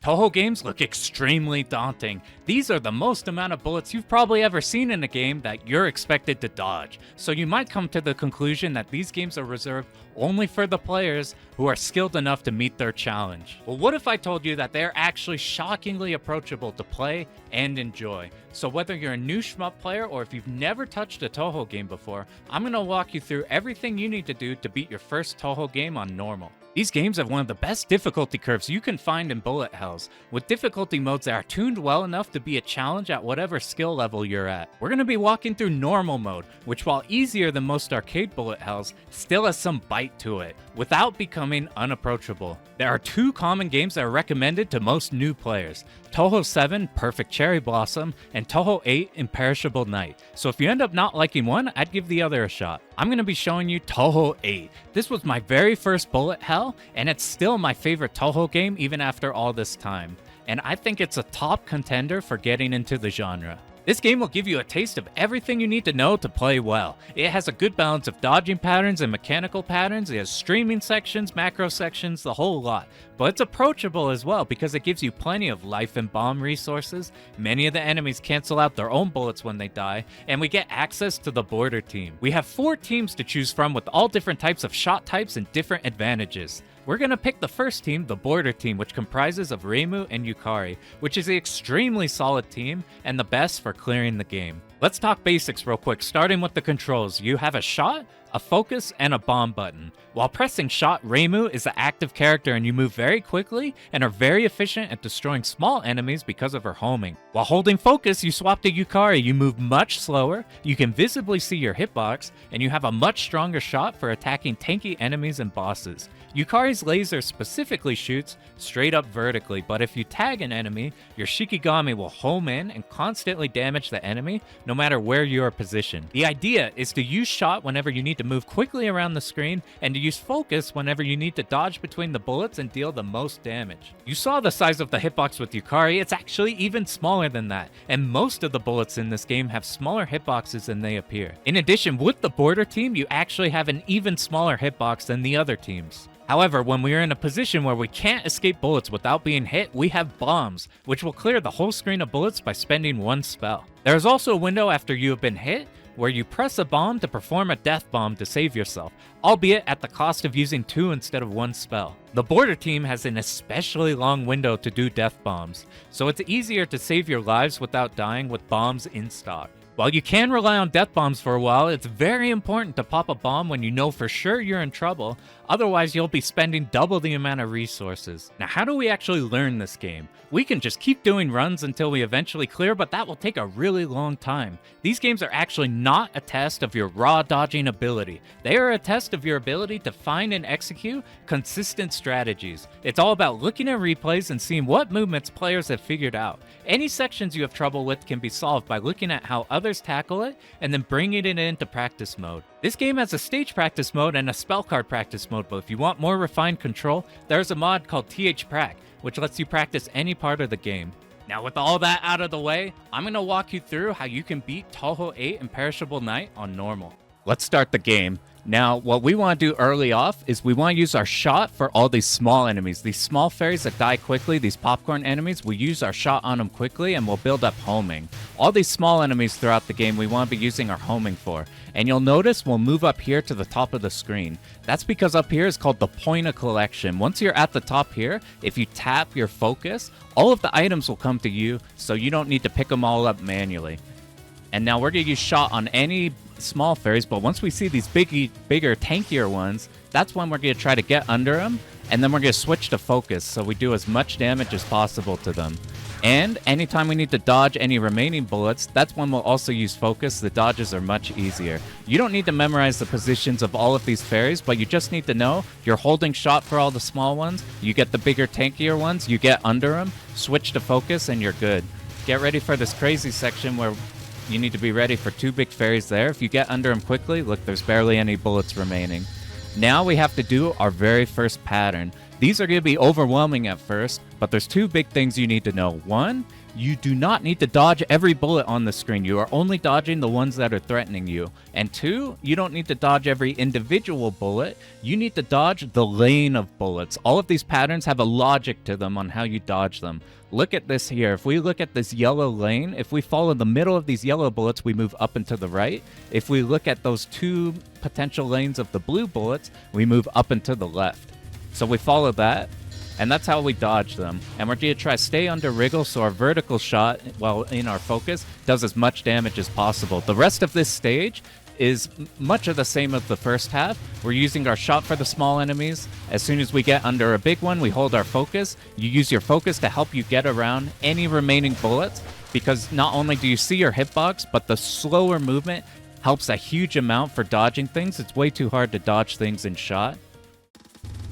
Touhou games look extremely daunting. These are the most amount of bullets you've probably ever seen in a game that you're expected to dodge. So you might come to the conclusion that these games are reserved only for the players who are skilled enough to meet their challenge. Well, what if I told you that they're actually shockingly approachable to play and enjoy? So whether you're a new shmup player or if you've never touched a Touhou game before, I'm going to walk you through everything you need to do to beat your first Touhou game on normal. These games have one of the best difficulty curves you can find in bullet hells, with difficulty modes that are tuned well enough to be a challenge at whatever skill level you're at. We're going to be walking through normal mode, which while easier than most arcade bullet hells, still has some bite to it, without becoming unapproachable. There are two common games that are recommended to most new players: Touhou 7, Perfect Cherry Blossom, and Touhou 8, Imperishable Night. So if you end up not liking one, I'd give the other a shot. I'm going to be showing you Touhou 8. This was my very first bullet hell, and it's still my favorite Touhou game even after all this time. And I think it's a top contender for getting into the genre. This game will give you a taste of everything you need to know to play well. It has a good balance of dodging patterns and mechanical patterns. It has streaming sections, macro sections, the whole lot. But it's approachable as well because it gives you plenty of life and bomb resources. Many of the enemies cancel out their own bullets when they die, and we get access to the border team. We have 4 teams to choose from with all different types of shot types and different advantages. We're going to pick the first team, the border team, which comprises of Reimu and Yukari, which is an extremely solid team and the best for clearing the game. Let's talk basics real quick, starting with the controls. You have a shot, a focus, and a bomb button. While pressing shot, Reimu is an active character and you move very quickly and are very efficient at destroying small enemies because of her homing. While holding focus, you swap to Yukari. You move much slower, you can visibly see your hitbox, and you have a much stronger shot for attacking tanky enemies and bosses. Yukari's laser specifically shoots straight up vertically, but if you tag an enemy, your Shikigami will home in and constantly damage the enemy no matter where you are positioned. The idea is to use shot whenever you need to move quickly around the screen, and to use focus whenever you need to dodge between the bullets and deal the most damage. You saw the size of the hitbox with Yukari. It's actually even smaller than that, and most of the bullets in this game have smaller hitboxes than they appear. In addition, with the border team, you actually have an even smaller hitbox than the other teams. However, when we are in a position where we can't escape bullets without being hit, we have bombs, which will clear the whole screen of bullets by spending one spell. There is also a window after you have been hit, where you press a bomb to perform a death bomb to save yourself, albeit at the cost of using 2 instead of 1 spell. The border team has an especially long window to do death bombs, so it's easier to save your lives without dying with bombs in stock. While you can rely on death bombs for a while, it's very important to pop a bomb when you know for sure you're in trouble, otherwise you'll be spending double the amount of resources. Now, how do we actually learn this game? We can just keep doing runs until we eventually clear, but that will take a really long time. These games are actually not a test of your raw dodging ability. They are a test of your ability to find and execute consistent strategies. It's all about looking at replays and seeing what movements players have figured out. Any sections you have trouble with can be solved by looking at how others tackle it and then bringing it into practice mode. This game has a stage practice mode and a spell card practice mode, but if you want more refined control, there's a mod called THPrac, which lets you practice any part of the game. Now, with all that out of the way, I'm going to walk you through how you can beat Touhou 8 Imperishable Night on normal. Let's start the game. Now, what we want to do early off is we want to use our shot for all these small enemies. These small fairies that die quickly, these popcorn enemies, we use our shot on them quickly and we'll build up homing. All these small enemies throughout the game we want to be using our homing for. And you'll notice we'll move up here to the top of the screen. That's because up here is called the point of collection. Once you're at the top here, if you tap your focus, all of the items will come to you, so you don't need to pick them all up manually. And now we're going to use shot on any small fairies, but once we see these bigger, tankier ones, that's when we're going to try to get under them, and then we're going to switch to focus, so we do as much damage as possible to them. And anytime we need to dodge any remaining bullets, that's when we'll also use focus. The dodges are much easier. You don't need to memorize the positions of all of these fairies, but you just need to know you're holding shot for all the small ones, you get the bigger, tankier ones, you get under them, switch to focus, and you're good. Get ready for this crazy section where you need to be ready for 2 big fairies there. If you get under them quickly, look, there's barely any bullets remaining. Now we have to do our very first pattern. These are going to be overwhelming at first, but there's 2 big things you need to know. One, you do not need to dodge every bullet on the screen. You are only dodging the ones that are threatening you. And 2, you don't need to dodge every individual bullet. You need to dodge the lane of bullets. All of these patterns have a logic to them on how you dodge them. Look at this here. If we look at this yellow lane, if we follow the middle of these yellow bullets, we move up and to the right. If we look at those 2 potential lanes of the blue bullets, we move up and to the left. So we follow that. And that's how we dodge them. And we're going to try to stay under wriggle so our vertical shot, while in our focus, does as much damage as possible. The rest of this stage is much of the same as the first half. We're using our shot for the small enemies. As soon as we get under a big one, we hold our focus. You use your focus to help you get around any remaining bullets, because not only do you see your hitbox, but the slower movement helps a huge amount for dodging things. It's way too hard to dodge things in shot.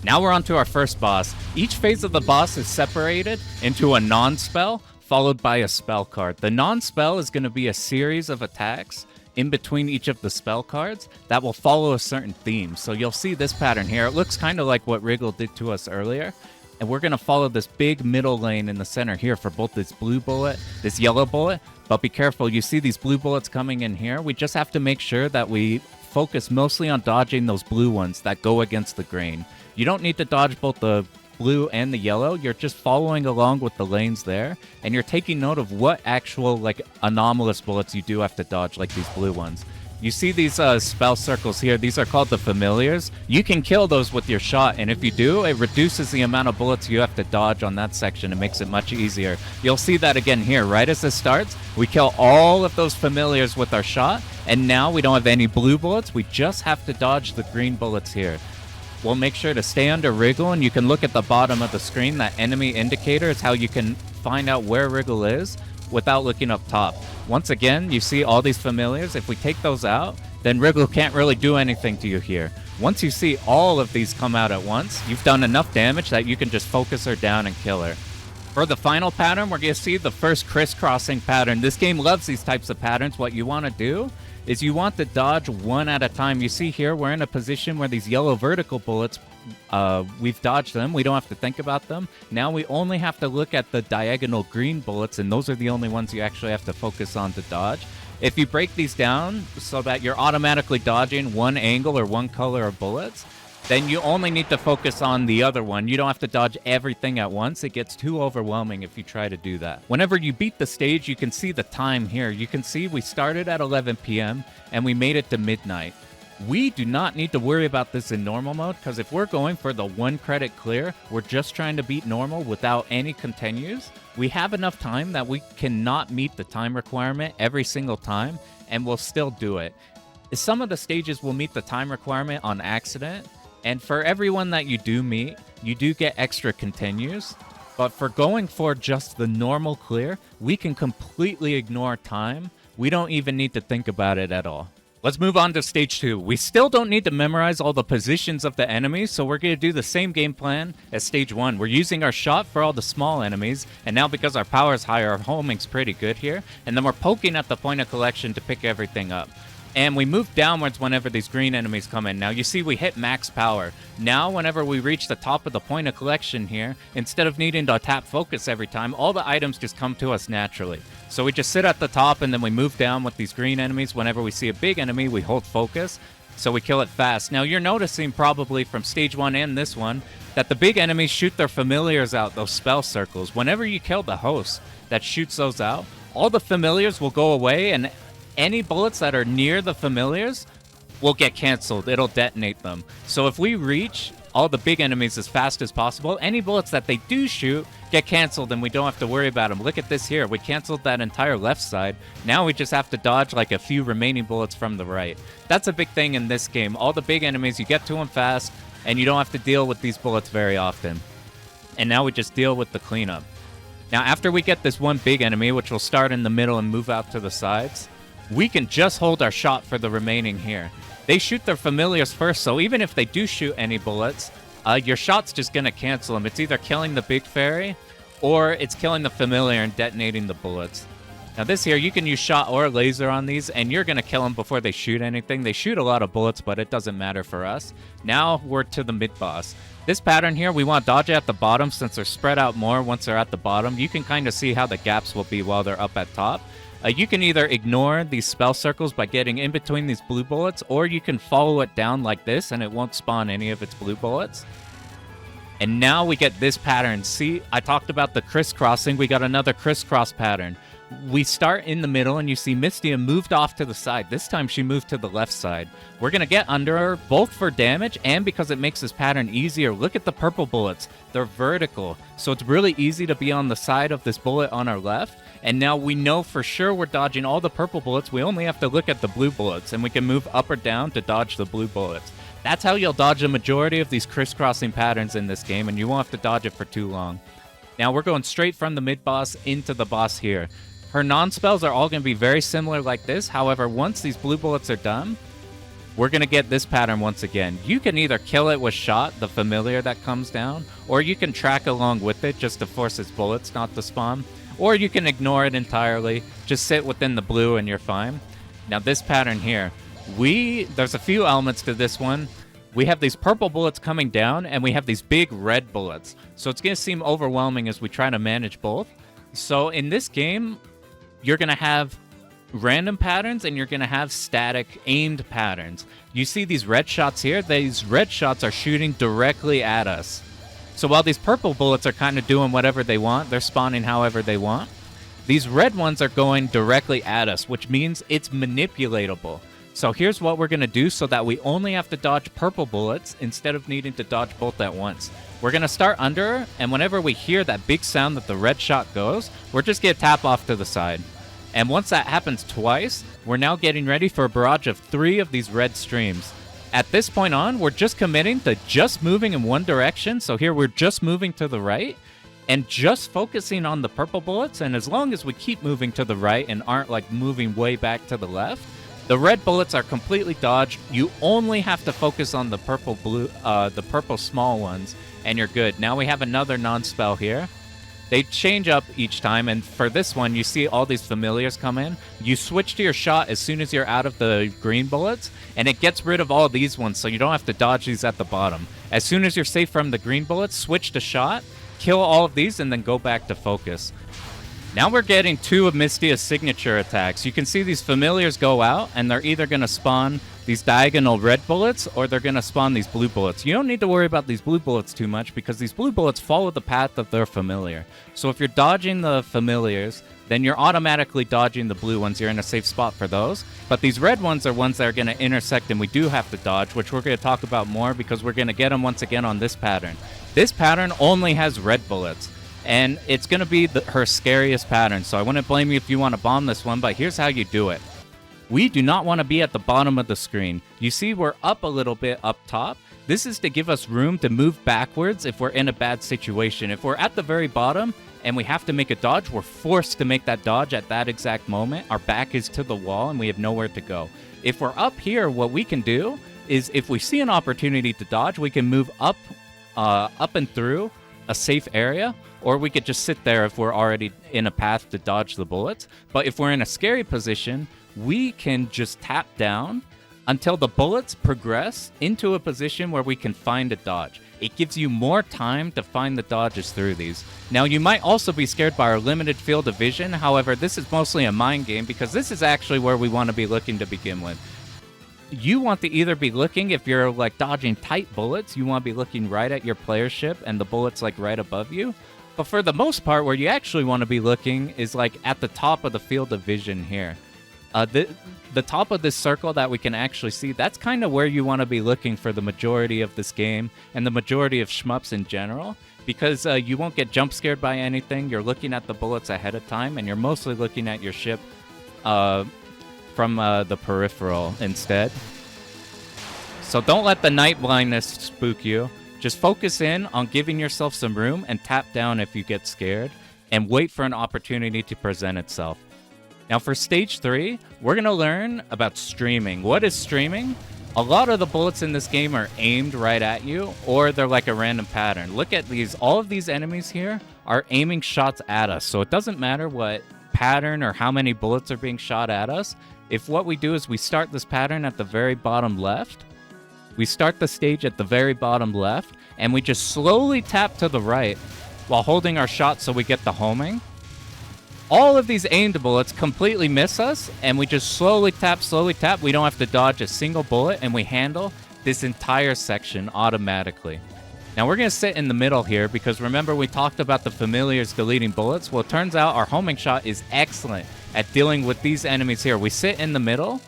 Now we're on to our first boss. Each phase of the boss is separated into a non-spell, followed by a spell card. The non-spell is going to be a series of attacks in between each of the spell cards that will follow a certain theme. So you'll see this pattern here. It looks kind of like what Wriggle did to us earlier. And we're going to follow this big middle lane in the center here for both this blue bullet, this yellow bullet. But be careful, you see these blue bullets coming in here. We just have to make sure that we focus mostly on dodging those blue ones that go against the grain. You don't need to dodge both the blue and the yellow. You're just following along with the lanes there, and you're taking note of what actual anomalous bullets you do have to dodge, like these blue ones. You see these spell circles here. These are called the familiars. You can kill those with your shot, and if you do, it reduces the amount of bullets you have to dodge on that section. It makes it much easier. You'll see that again here. Right as this starts, we kill all of those familiars with our shot, and now we don't have any blue bullets. We just have to dodge the green bullets here. We'll make sure to stay under wriggle, and you can look at the bottom of the screen. That enemy indicator is how you can find out where wriggle is without looking up top. Once again, you see all these familiars. If we take those out, then wriggle can't really do anything to you here. Once you see all of these come out at once, you've done enough damage that you can just focus her down and kill her. For the final pattern, we're going to see the first crisscrossing pattern. This game loves these types of patterns. What you want to do is you want to dodge one at a time. You see here, we're in a position where these yellow vertical bullets, we've dodged them. We don't have to think about them. Now we only have to look at the diagonal green bullets, and those are the only ones you actually have to focus on to dodge. If you break these down so that you're automatically dodging one angle or one color of bullets, then you only need to focus on the other one. You don't have to dodge everything at once. It gets too overwhelming if you try to do that. Whenever you beat the stage, you can see the time here. You can see we started at 11 p.m. and we made it to midnight. We do not need to worry about this in normal mode, because if we're going for the 1 credit clear, we're just trying to beat normal without any continues. We have enough time that we cannot meet the time requirement every single time, and we'll still do it. Some of the stages will meet the time requirement on accident, and for everyone that you do meet, you do get extra continues. But for going for just the normal clear, we can completely ignore time. We don't even need to think about it at all. Let's move on to stage 2. We still don't need to memorize all the positions of the enemies, so we're going to do the same game plan as stage 1. We're using our shot for all the small enemies, and now because our power is higher, our homing's pretty good here. And then we're poking at the point of collection to pick everything up. And we move downwards whenever these green enemies come in. Now you see we hit max power. Now whenever we reach the top of the point of collection here, instead of needing to tap focus every time, all the items just come to us naturally. So we just sit at the top and then we move down with these green enemies. Whenever we see a big enemy, we hold focus, so we kill it fast. Now you're noticing probably from stage 1 and this one that the big enemies shoot their familiars out, those spell circles. Whenever you kill the host that shoots those out, all the familiars will go away, and any bullets that are near the familiars will get canceled. It'll detonate them. So if we reach all the big enemies as fast as possible, any bullets that they do shoot get canceled and we don't have to worry about them. Look at this here. We canceled that entire left side. Now we just have to dodge like a few remaining bullets from the right. That's a big thing in this game. All the big enemies, you get to them fast and you don't have to deal with these bullets very often. And now we just deal with the cleanup. Now after we get this one big enemy, which will start in the middle and move out to the sides, we can just hold our shot for the remaining here. They shoot their familiars first, so even if they do shoot any bullets, your shot's just going to cancel them. It's either killing the big fairy, or it's killing the familiar and detonating the bullets. Now this here, you can use shot or laser on these, and you're going to kill them before they shoot anything. They shoot a lot of bullets, but it doesn't matter for us. Now we're to the mid-boss. This pattern here, we want to dodge it at the bottom since they're spread out more once they're at the bottom. You can kind of see how the gaps will be while they're up at top. You can either ignore these spell circles by getting in between these blue bullets, or you can follow it down like this and it won't spawn any of its blue bullets. And now we get this pattern. See, I talked about the crisscrossing. We got another crisscross pattern. We start in the middle and you see Mystia moved off to the side. This time she moved to the left side. We're going to get under her both for damage and because it makes this pattern easier. Look at the purple bullets. They're vertical. So it's really easy to be on the side of this bullet on our left. And now we know for sure we're dodging all the purple bullets. We only have to look at the blue bullets and we can move up or down to dodge the blue bullets. That's how you'll dodge the majority of these crisscrossing patterns in this game, and you won't have to dodge it for too long. Now we're going straight from the mid-boss into the boss here. Her non-spells are all going to be very similar like this. However, once these blue bullets are done, we're going to get this pattern once again. You can either kill it with shot, the familiar that comes down, or you can track along with it just to force its bullets not to spawn, or you can ignore it entirely, just sit within the blue and you're fine. Now this pattern here, there's a few elements to this one. We have these purple bullets coming down, and we have these big red bullets. So it's going to seem overwhelming as we try to manage both. So in this game, you're going to have random patterns, and you're going to have static aimed patterns. You see these red shots here? These red shots are shooting directly at us. So while these purple bullets are kind of doing whatever they want, they're spawning however they want, these red ones are going directly at us, which means it's manipulatable. So here's what we're going to do so that we only have to dodge purple bullets instead of needing to dodge both at once. We're going to start under her, and whenever we hear that big sound that the red shot goes, we're just going to tap off to the side. And once that happens twice, we're now getting ready for a barrage of 3 of these red streams. At this point on, we're just committing to just moving in one direction. So here we're just moving to the right and just focusing on the purple bullets. And as long as we keep moving to the right and aren't like moving way back to the left, the red bullets are completely dodged. You only have to focus on the purple small ones, and you're good. Now we have another non-spell here. They change up each time, and for this one, you see all these familiars come in. You switch to your shot as soon as you're out of the green bullets, and it gets rid of all these ones, so you don't have to dodge these at the bottom. As soon as you're safe from the green bullets, switch to shot, kill all of these, and then go back to focus. Now we're getting 2 of Mystia's signature attacks. You can see these familiars go out, and they're either going to spawn these diagonal red bullets, or they're going to spawn these blue bullets. You don't need to worry about these blue bullets too much, because these blue bullets follow the path of their familiar. So if you're dodging the familiars, then you're automatically dodging the blue ones. You're in a safe spot for those. But these red ones are ones that are going to intersect, and we do have to dodge, which we're going to talk about more, because we're going to get them once again on this pattern. This pattern only has red bullets. And it's going to be her scariest pattern, so I wouldn't blame you if you want to bomb this one, but here's how you do it. We do not want to be at the bottom of the screen. You see we're up a little bit up top. This is to give us room to move backwards if we're in a bad situation. If we're at the very bottom and we have to make a dodge, we're forced to make that dodge at that exact moment. Our back is to the wall and we have nowhere to go. If we're up here, what we can do is if we see an opportunity to dodge, we can move up and through a safe area, or we could just sit there if we're already in a path to dodge the bullets. But if we're in a scary position, we can just tap down until the bullets progress into a position where we can find a dodge. It gives you more time to find the dodges through these. Now, you might also be scared by our limited field of vision. However, this is mostly a mind game because this is actually where we want to be looking to begin with. You want to either be looking, if you're like dodging tight bullets, you want to be looking right at your player ship and the bullets like right above you. But for the most part, where you actually want to be looking is like at the top of the field of vision here. The top of this circle that we can actually see, that's kind of where you want to be looking for the majority of this game and the majority of shmups in general, because you won't get jump scared by anything. You're looking at the bullets ahead of time, and you're mostly looking at your ship from the peripheral instead. So don't let the night blindness spook you. Just focus in on giving yourself some room and tap down if you get scared, and wait for an opportunity to present itself. Now for stage 3, we're going to learn about streaming. What is streaming? A lot of the bullets in this game are aimed right at you, or they're like a random pattern. Look at these. All of these enemies here are aiming shots at us, so it doesn't matter what pattern or how many bullets are being shot at us, if what we do is we start this pattern at the very bottom left, we start the stage at the very bottom left, and we just slowly tap to the right while holding our shot so we get the homing, all of these aimed bullets completely miss us, and we just slowly tap. We don't have to dodge a single bullet, and we handle this entire section automatically. Now we're going to sit in the middle here because remember we talked about the familiars deleting bullets? Well, it turns out our homing shot is excellent at dealing with these enemies here. We sit in the middle,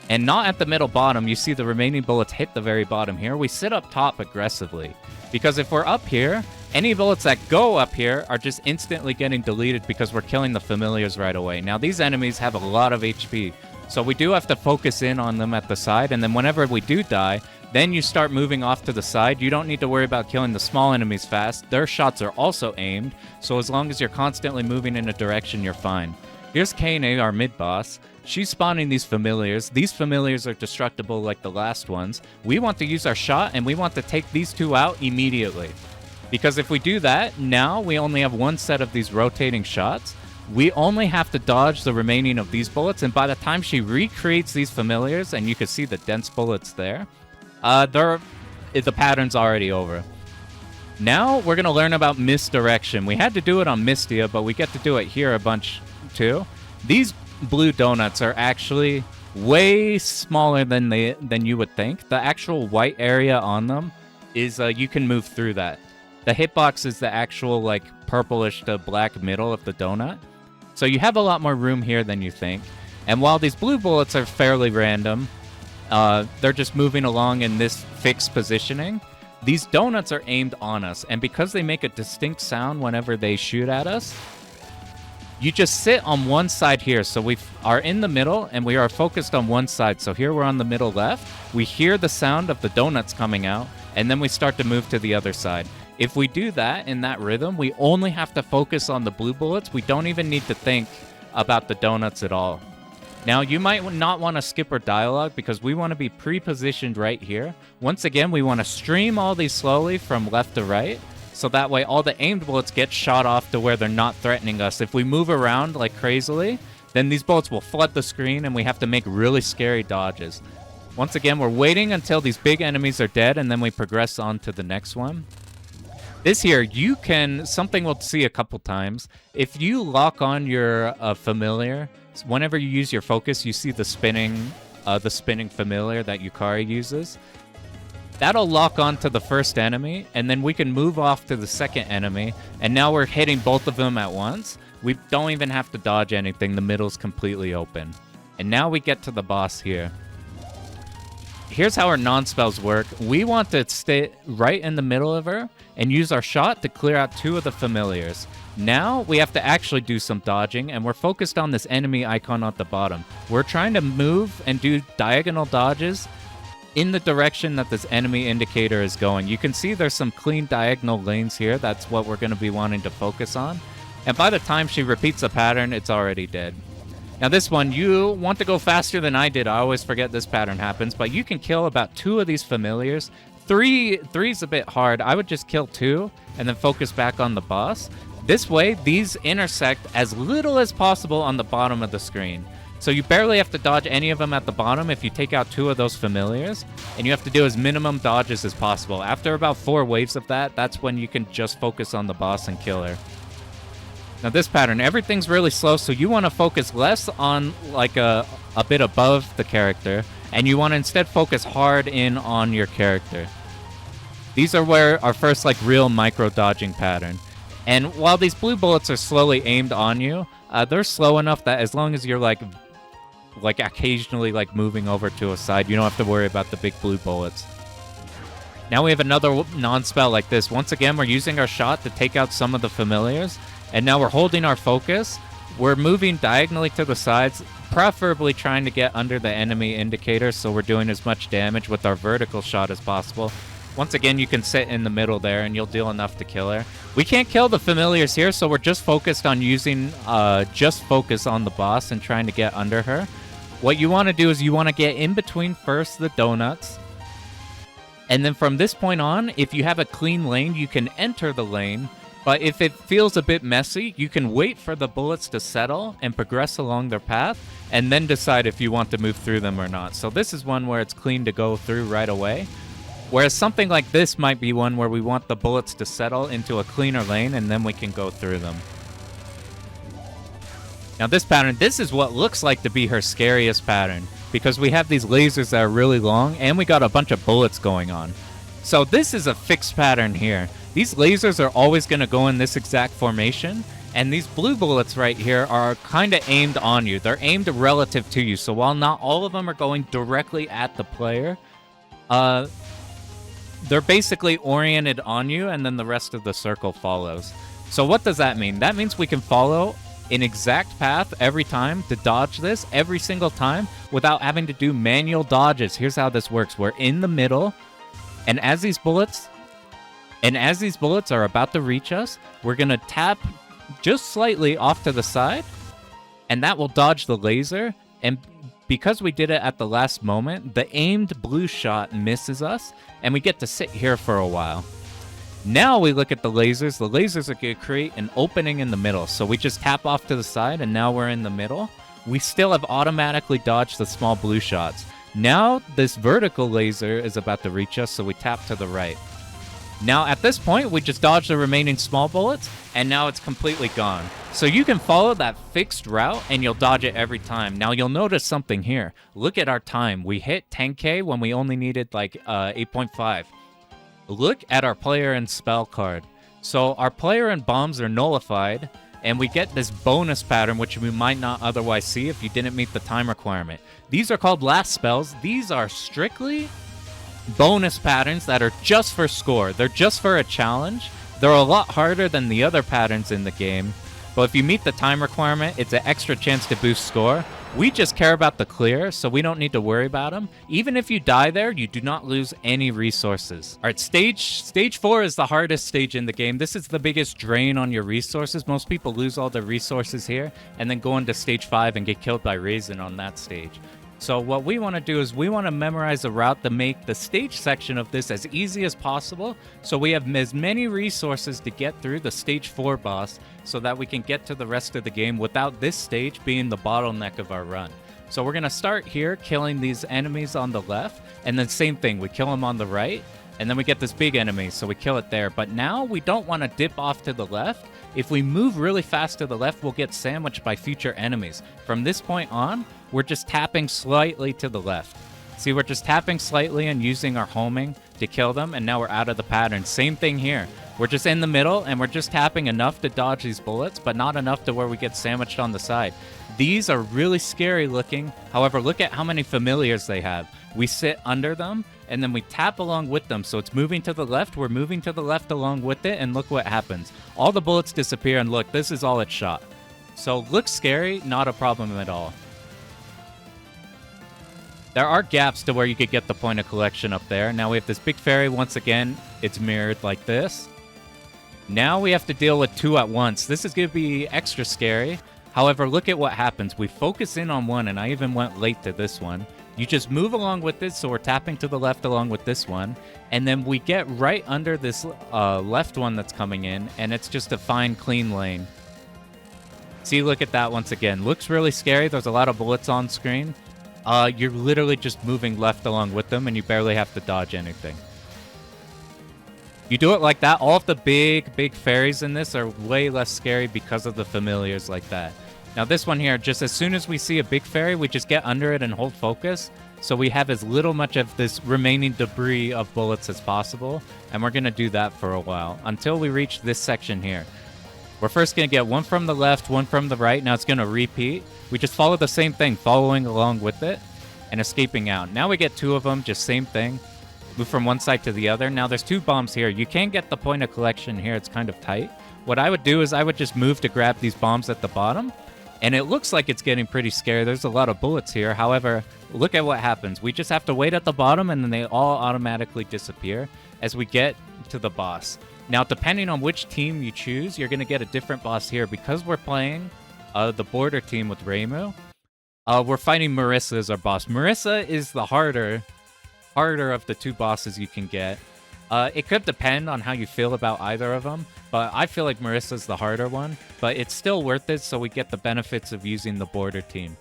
and not at the middle bottom. You see the remaining bullets hit the very bottom here. We sit up top aggressively because if we're up here, any bullets that go up here are just instantly getting deleted because we're killing the familiars right away. Now, these enemies have a lot of HP, so we do have to focus in on them at the side, and then whenever we do die, then you start moving off to the side. You don't need to worry about killing the small enemies fast. Their shots are also aimed, so as long as you're constantly moving in a direction, you're fine. Here's Kane, our mid-boss. She's spawning these familiars. These familiars are destructible like the last ones. We want to use our shot, and we want to take these two out immediately. Because if we do that, now we only have one set of these rotating shots. We only have to dodge the remaining of these bullets, and by the time she recreates these familiars, and you can see the dense bullets there, the pattern's already over. Now we're going to learn about misdirection. We had to do it on Mystia, but we get to do it here a bunch too. These blue donuts are actually way smaller than you would think. The actual white area on them is you can move through that. The hitbox is the actual like purplish to black middle of the donut. So you have a lot more room here than you think. And while these blue bullets are fairly random, they're just moving along in this fixed positioning. These donuts are aimed on us, and because they make a distinct sound whenever they shoot at us, you just sit on one side here. So we are in the middle, and we are focused on one side. So here we're on the middle left. We hear the sound of the donuts coming out, and then we start to move to the other side. If we do that in that rhythm, we only have to focus on the blue bullets. We don't even need to think about the donuts at all. Now, you might not want to skip our dialogue because we want to be pre-positioned right here. Once again, we want to stream all these slowly from left to right, so that way all the aimed bullets get shot off to where they're not threatening us. If we move around like crazily, then these bullets will flood the screen and we have to make really scary dodges. Once again, we're waiting until these big enemies are dead, and then we progress on to the next one. This here, something we'll see a couple times. If you lock on your familiar, whenever you use your focus, you see the spinning familiar that Yukari uses. That'll lock on to the first enemy, and then we can move off to the second enemy, and now we're hitting both of them at once. We don't even have to dodge anything. The middle's completely open. And now we get to the boss here. Here's how our non-spells work. We want to stay right in the middle of her and use our shot to clear out two of the familiars. Now we have to actually do some dodging, and we're focused on this enemy icon at the bottom. We're trying to move and do diagonal dodges in the direction that this enemy indicator is going. You can see there's some clean diagonal lanes here. That's what we're going to be wanting to focus on. And by the time she repeats the pattern, it's already dead. Now this one, you want to go faster than I did. I always forget this pattern happens, but you can kill about two of these familiars. Three's a bit hard. I would just kill two and then focus back on the boss. This way, these intersect as little as possible on the bottom of the screen. So you barely have to dodge any of them at the bottom if you take out two of those familiars, and you have to do as minimum dodges as possible. After about 4 waves of that, that's when you can just focus on the boss and kill her. Now this pattern, everything's really slow, so you want to focus less on like a bit above the character, and you want to instead focus hard in on your character. These are where our first like real micro dodging pattern. And while these blue bullets are slowly aimed on you, they're slow enough that as long as you're like occasionally like moving over to a side, you don't have to worry about the big blue bullets. Now we have another non-spell like this. Once again, we're using our shot to take out some of the familiars. And now we're holding our focus. We're moving diagonally to the sides, preferably trying to get under the enemy indicator so we're doing as much damage with our vertical shot as possible. Once again, you can sit in the middle there and you'll deal enough to kill her. We can't kill the familiars here, so we're just focused on using, focus on the boss and trying to get under her. What you want to do is you want to get in between first the donuts. And then from this point on, if you have a clean lane, you can enter the lane But if it feels a bit messy, you can wait for the bullets to settle and progress along their path, and then decide if you want to move through them or not. So this is one where it's clean to go through right away. Whereas something like this might be one where we want the bullets to settle into a cleaner lane, and then we can go through them. Now this pattern, this is what looks like to be her scariest pattern, because we have these lasers that are really long, and we got a bunch of bullets going on. So this is a fixed pattern here. These lasers are always going to go in this exact formation, and these blue bullets right here are kind of aimed on you. They're aimed relative to you, so while not all of them are going directly at the player, they're basically oriented on you, and then the rest of the circle follows. So what does that mean? That means we can follow an exact path every time to dodge this every single time without having to do manual dodges. Here's how this works. We're in the middle, and as these bullets are about to reach us, we're going to tap just slightly off to the side, and that will dodge the laser. And because we did it at the last moment, the aimed blue shot misses us, and we get to sit here for a while. Now we look at the lasers. The lasers are going to create an opening in the middle, so we just tap off to the side, and now we're in the middle. We still have automatically dodged the small blue shots. Now this vertical laser is about to reach us, so we tap to the right. Now at this point, we just dodge the remaining small bullets, and now it's completely gone. So you can follow that fixed route, and you'll dodge it every time. Now you'll notice something here. Look at our time. We hit 10k when we only needed like 8.5. Look at our player and spell card. So our player and bombs are nullified, and we get this bonus pattern, which we might not otherwise see if you didn't meet the time requirement. These are called last spells. These are strictly bonus patterns that are just for score. They're just for a challenge. They're a lot harder than the other patterns in the game, but if you meet the time requirement, it's an extra chance to boost score. We just care about the clear, so we don't need to worry about them. Even if you die there, you do not lose any resources. All right, stage 4 is the hardest stage in the game. This is the biggest drain on your resources. Most people lose all their resources here and then go into stage 5 and get killed by Raisin on that stage. So what we want to do is we want to memorize a route to make the stage section of this as easy as possible, so we have as many resources to get through the stage 4 boss, so that we can get to the rest of the game without this stage being the bottleneck of our run. So we're going to start here killing these enemies on the left, and then same thing, we kill them on the right, and then we get this big enemy, so we kill it there. But now we don't want to dip off to the left. If we move really fast to the left, we'll get sandwiched by future enemies. From this point on, we're just tapping slightly to the left. See, we're just tapping slightly and using our homing to kill them, and now we're out of the pattern. Same thing here. We're just in the middle, and we're just tapping enough to dodge these bullets, but not enough to where we get sandwiched on the side. These are really scary looking. However, look at how many familiars they have. We sit under them, and then we tap along with them. So it's moving to the left. We're moving to the left along with it, and look what happens. All the bullets disappear, and look, this is all it shot. So looks scary, not a problem at all. There are gaps to where you could get the point of collection up there. Now we have this big fairy. Once again, it's mirrored like this. Now we have to deal with 2 at once. This is going to be extra scary. However, look at what happens. We focus in on one, and I even went late to this one. You just move along with it, so we're tapping to the left along with this one. And then we get right under this left one that's coming in, and it's just a fine, clean lane. See, look at that once again. Looks really scary. There's a lot of bullets on screen. You're literally just moving left along with them, and you barely have to dodge anything. You do it like that, all of the big fairies in this are way less scary because of the familiars like that. Now this one here, just as soon as we see a big fairy, we just get under it and hold focus, so we have as little much of this remaining debris of bullets as possible, and we're going to do that for a while, until we reach this section here. We're first going to get one from the left, one from the right. Now it's going to repeat. We just follow the same thing, following along with it and escaping out. Now we get 2 of them, just same thing. Move from one side to the other. Now there's 2 bombs here. You can't get the point of collection here. It's kind of tight. What I would do is I would just move to grab these bombs at the bottom. And it looks like it's getting pretty scary. There's a lot of bullets here. However, look at what happens. We just have to wait at the bottom, and then they all automatically disappear as we get to the boss. Now, depending on which team you choose, you're going to get a different boss here. Because we're playing the border team with Reimu, we're fighting Marissa as our boss. Marissa is the harder of the 2 bosses you can get. It could depend on how you feel about either of them, but I feel like Marissa's the harder one, but it's still worth it, so we get the benefits of using the border team.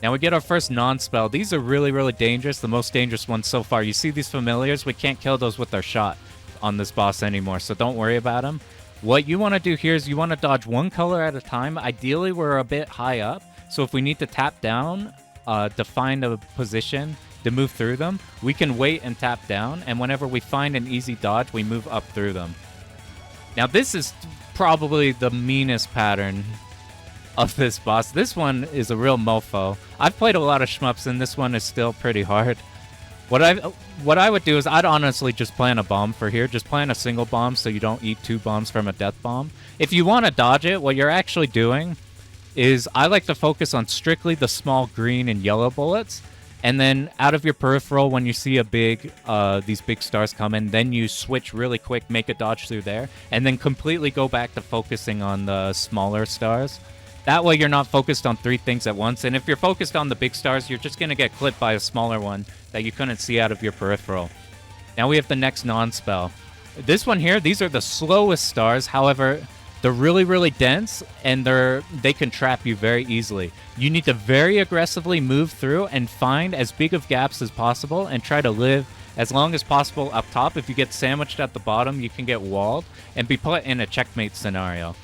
Now we get our first non-spell. These are really, really dangerous, the most dangerous ones so far. You see these familiars? We can't kill those with our shot on this boss anymore, so don't worry about them. What you want to do here is you want to dodge one color at a time. Ideally, we're a bit high up, so if we need to tap down to find a position to move through them, we can wait and tap down, and whenever we find an easy dodge, we move up through them. Now this is probably the meanest pattern of this boss. This one is a real mofo. I've played a lot of shmups, and this one is still pretty hard. What I would do is I'd honestly just plant a bomb for here. Just plant a single bomb so you don't eat 2 bombs from a death bomb. If you want to dodge it, what you're actually doing is I like to focus on strictly the small green and yellow bullets. And then out of your peripheral, when you see a these big stars come in, then you switch really quick, make a dodge through there, and then completely go back to focusing on the smaller stars. That way you're not focused on 3 things at once, and if you're focused on the big stars, you're just going to get clipped by a smaller one that you couldn't see out of your peripheral. Now we have the next non-spell. This one here, these are the slowest stars, however, they're really, really dense, and they can trap you very easily. You need to very aggressively move through and find as big of gaps as possible and try to live as long as possible up top. If you get sandwiched at the bottom, you can get walled and be put in a checkmate scenario.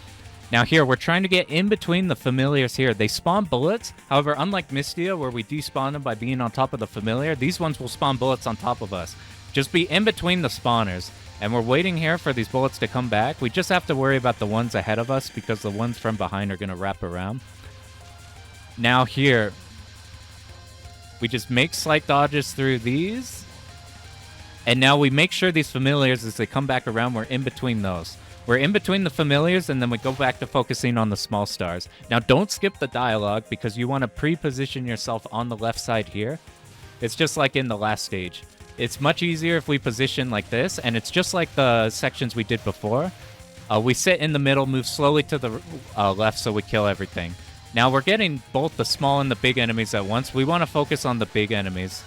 Now here, we're trying to get in between the familiars here. They spawn bullets. However, unlike Mystia, where we despawn them by being on top of the familiar, these ones will spawn bullets on top of us. Just be in between the spawners. And we're waiting here for these bullets to come back. We just have to worry about the ones ahead of us because the ones from behind are going to wrap around. Now here, we just make slight dodges through these. And now we make sure these familiars, as they come back around, we're in between those. We're in between the familiars, and then we go back to focusing on the small stars. Now, don't skip the dialogue, because you want to pre-position yourself on the left side here. It's just like in the last stage. It's much easier if we position like this, and it's just like the sections we did before. We sit in the middle, move slowly to the left so we kill everything. Now, we're getting both the small and the big enemies at once. We want to focus on the big enemies.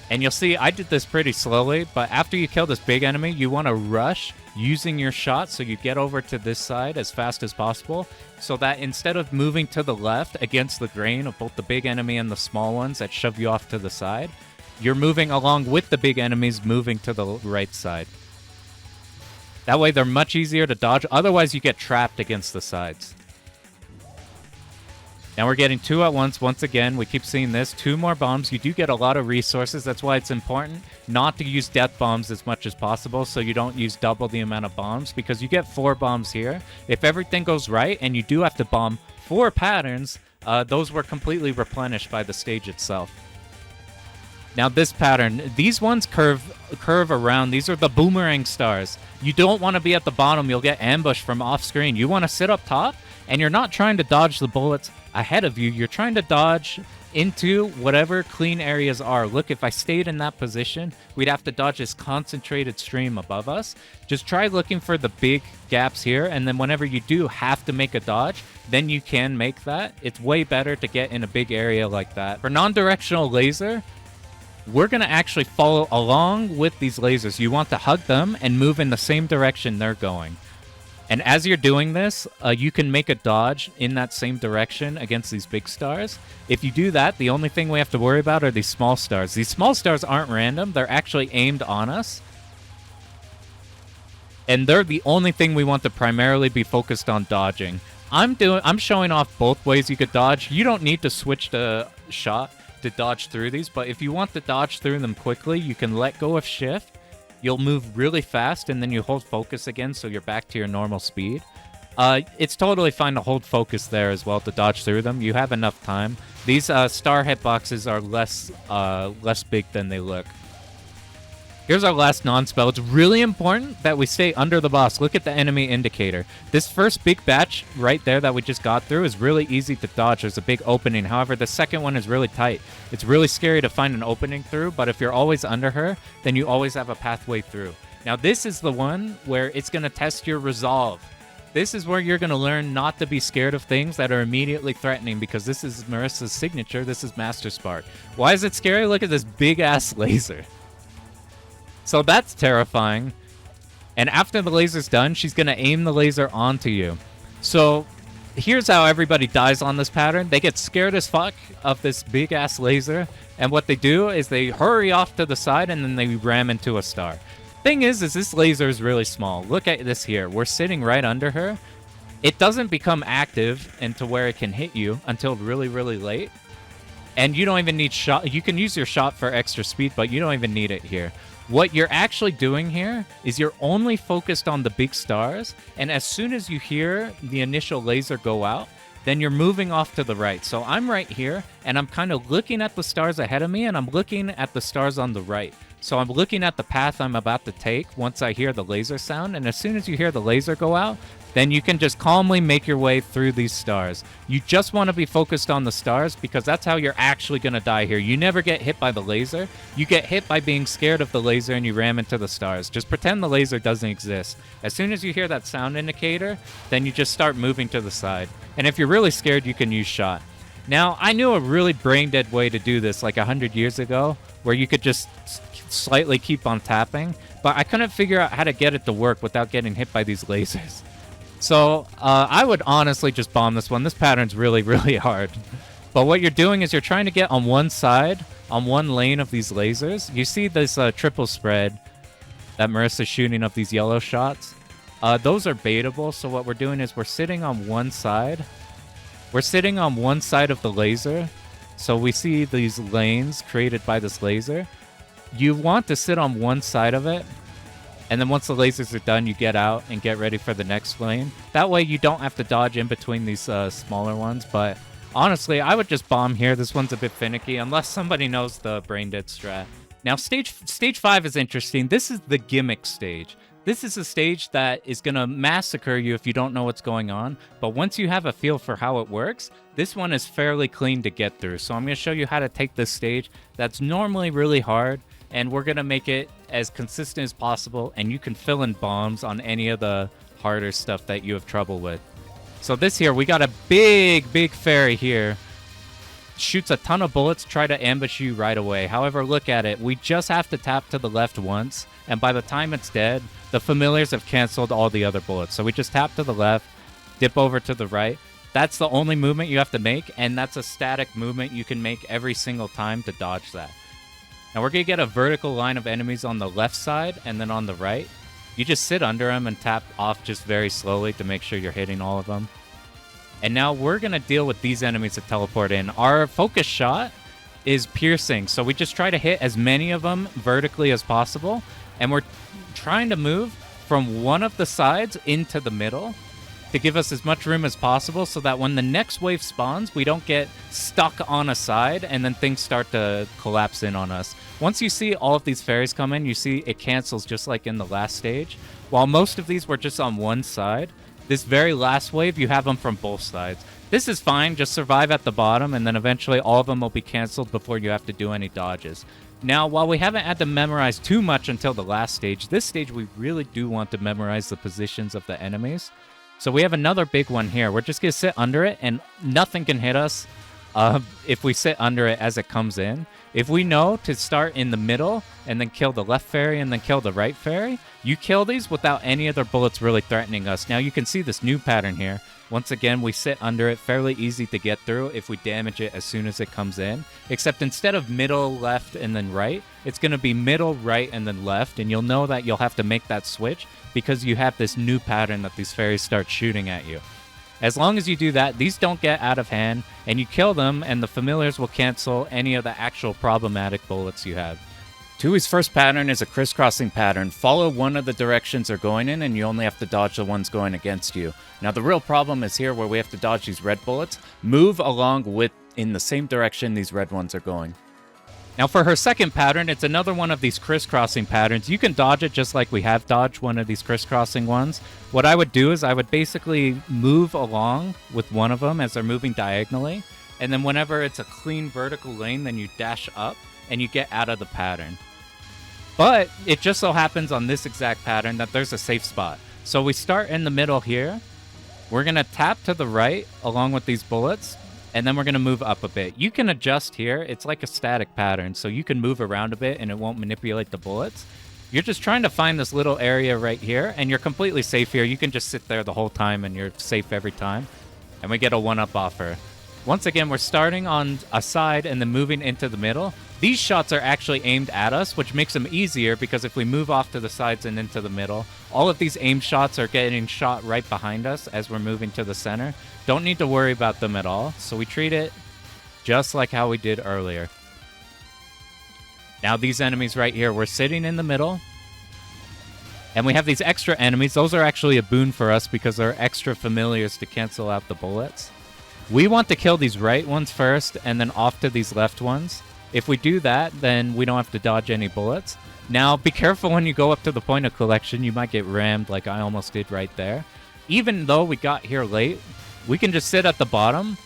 And you'll see I did this pretty slowly, but after you kill this big enemy, you want to rush using your shot so you get over to this side as fast as possible, so that instead of moving to the left against the grain of both the big enemy and the small ones that shove you off to the side, you're moving along with the big enemies moving to the right side. That way they're much easier to dodge, otherwise you get trapped against the sides. Now we're getting 2 at once again. We keep seeing this. 2 more bombs. You do get a lot of resources. That's why it's important not to use death bombs as much as possible, so you don't use double the amount of bombs, because you get 4 bombs here. If everything goes right and you do have to bomb 4 patterns, those were completely replenished by the stage itself. Now this pattern, these ones curve around. These are the boomerang stars. You don't want to be at the bottom. You'll get ambushed from off screen. You want to sit up top, and you're not trying to dodge the bullets ahead of you. You're trying to dodge into whatever clean areas are. Look, if I stayed in that position, we'd have to dodge this concentrated stream above us. Just try looking for the big gaps here, and then whenever you do have to make a dodge, then you can make that. It's way better to get in a big area like that. For non-directional laser, we're going to actually follow along with these lasers. You want to hug them and move in the same direction they're going. And as you're doing this, you can make a dodge in that same direction against these big stars. If you do that, the only thing we have to worry about are these small stars. These small stars aren't random. They're actually aimed on us. And they're the only thing we want to primarily be focused on dodging. I'm showing off both ways you could dodge. You don't need to switch to shot to dodge through these, but if you want to dodge through them quickly, you can let go of shift. You'll move really fast, and then you hold focus again, so you're back to your normal speed. It's totally fine to hold focus there as well to dodge through them. You have enough time. These star hitboxes are less big than they look. Here's our last non-spell. It's really important that we stay under the boss. Look at the enemy indicator. This first big batch right there that we just got through is really easy to dodge. There's a big opening. However, the second one is really tight. It's really scary to find an opening through, but if you're always under her, then you always have a pathway through. Now, this is the one where it's going to test your resolve. This is where you're going to learn not to be scared of things that are immediately threatening, because this is Marissa's signature. This is Master Spark. Why is it scary? Look at this big-ass laser. So that's terrifying. And after the laser's done, she's going to aim the laser onto you. So here's how everybody dies on this pattern. They get scared as fuck of this big-ass laser. And what they do is they hurry off to the side and then they ram into a star. Thing is this laser is really small. Look at this here. We're sitting right under her. It doesn't become active into where it can hit you until really, really late. And you don't even need shot. You can use your shot for extra speed, but you don't even need it here. What you're actually doing here is you're only focused on the big stars. And as soon as you hear the initial laser go out, then you're moving off to the right. So I'm right here, and I'm kind of looking at the stars ahead of me, and I'm looking at the stars on the right. So I'm looking at the path I'm about to take once I hear the laser sound. And as soon as you hear the laser go out, then you can just calmly make your way through these stars. You just want to be focused on the stars because that's how you're actually going to die here. You never get hit by the laser. You get hit by being scared of the laser and you ram into the stars. Just pretend the laser doesn't exist. As soon as you hear that sound indicator, then you just start moving to the side. And if you're really scared, you can use shot. Now, I knew a really brain-dead way to do this like 100 years ago, where you could just slightly keep on tapping, but I couldn't figure out how to get it to work without getting hit by these lasers. So I would honestly just bomb this one. This pattern's really, really hard. But what you're doing is you're trying to get on one side, on one lane of these lasers. You see this triple spread that Marissa's shooting of these yellow shots. Those are baitable, so what we're doing is we're sitting on one side. We're sitting on one side of the laser. So we see these lanes created by this laser. You want to sit on one side of it. And then once the lasers are done, you get out and get ready for the next lane. That way you don't have to dodge in between these smaller ones. But honestly, I would just bomb here. This one's a bit finicky unless somebody knows the brain dead strat. Now, stage 5 is interesting. This is the gimmick stage. This is a stage that is going to massacre you if you don't know what's going on. But once you have a feel for how it works, this one is fairly clean to get through. So I'm going to show you how to take this stage that's normally really hard. And we're going to make it as consistent as possible. And you can fill in bombs on any of the harder stuff that you have trouble with. So this here, we got a big fairy here. Shoots a ton of bullets, try to ambush you right away. However, look at it. We just have to tap to the left once. And by the time it's dead, the familiars have canceled all the other bullets. So we just tap to the left, dip over to the right. That's the only movement you have to make. And that's a static movement you can make every single time to dodge that. Now we're going to get a vertical line of enemies on the left side and then on the right. You just sit under them and tap off just very slowly to make sure you're hitting all of them. And now we're going to deal with these enemies that teleport in. Our focus shot is piercing, so we just try to hit as many of them vertically as possible. And we're trying to move from one of the sides into the middle to give us as much room as possible so that when the next wave spawns, we don't get stuck on a side and then things start to collapse in on us. Once you see all of these fairies come in, you see it cancels just like in the last stage. While most of these were just on one side, this very last wave, you have them from both sides. This is fine, just survive at the bottom, and then eventually all of them will be canceled before you have to do any dodges. Now, while we haven't had to memorize too much until the last stage, this stage we really do want to memorize the positions of the enemies. So we have another big one here. We're just going to sit under it, and nothing can hit us if we sit under it as it comes in. If we know to start in the middle and then kill the left fairy and then kill the right fairy, you kill these without any other bullets really threatening us. Now you can see this new pattern here. Once again, we sit under it, fairly easy to get through if we damage it as soon as it comes in. Except instead of middle, left, and then right, it's going to be middle, right, and then left. And you'll know that you'll have to make that switch because you have this new pattern that these fairies start shooting at you. As long as you do that, these don't get out of hand, and you kill them, and the familiars will cancel any of the actual problematic bullets you have. Touhou's first pattern is a crisscrossing pattern. Follow one of the directions they're going in, and you only have to dodge the ones going against you. Now, the real problem is here where we have to dodge these red bullets. Move along with in the same direction these red ones are going. Now, for her second pattern, it's another one of these crisscrossing patterns. You can dodge it just like we have dodged one of these crisscrossing ones. What I would do is I would basically move along with one of them as they're moving diagonally. And then whenever it's a clean vertical lane, then you dash up and you get out of the pattern. But it just so happens on this exact pattern that there's a safe spot. So we start in the middle here. We're going to tap to the right along with these bullets. And then we're going to move up a bit. You can adjust here. It's like a static pattern, so you can move around a bit and it won't manipulate the bullets. You're just trying to find this little area right here, and you're completely safe here. You can just sit there the whole time, and you're safe every time. And we get a 1-up offer. Once again, we're starting on a side and then moving into the middle. These shots are actually aimed at us, which makes them easier because if we move off to the sides and into the middle, all of these aim shots are getting shot right behind us as we're moving to the center. Don't need to worry about them at all, so we treat it just like how we did earlier. Now these enemies right here, we're sitting in the middle. And we have these extra enemies. Those are actually a boon for us because they're extra familiars to cancel out the bullets. We want to kill these right ones first and then off to these left ones. If we do that, then we don't have to dodge any bullets. Now, be careful when you go up to the point of collection. You might get rammed like I almost did right there. Even though we got here late, we can just sit at the bottom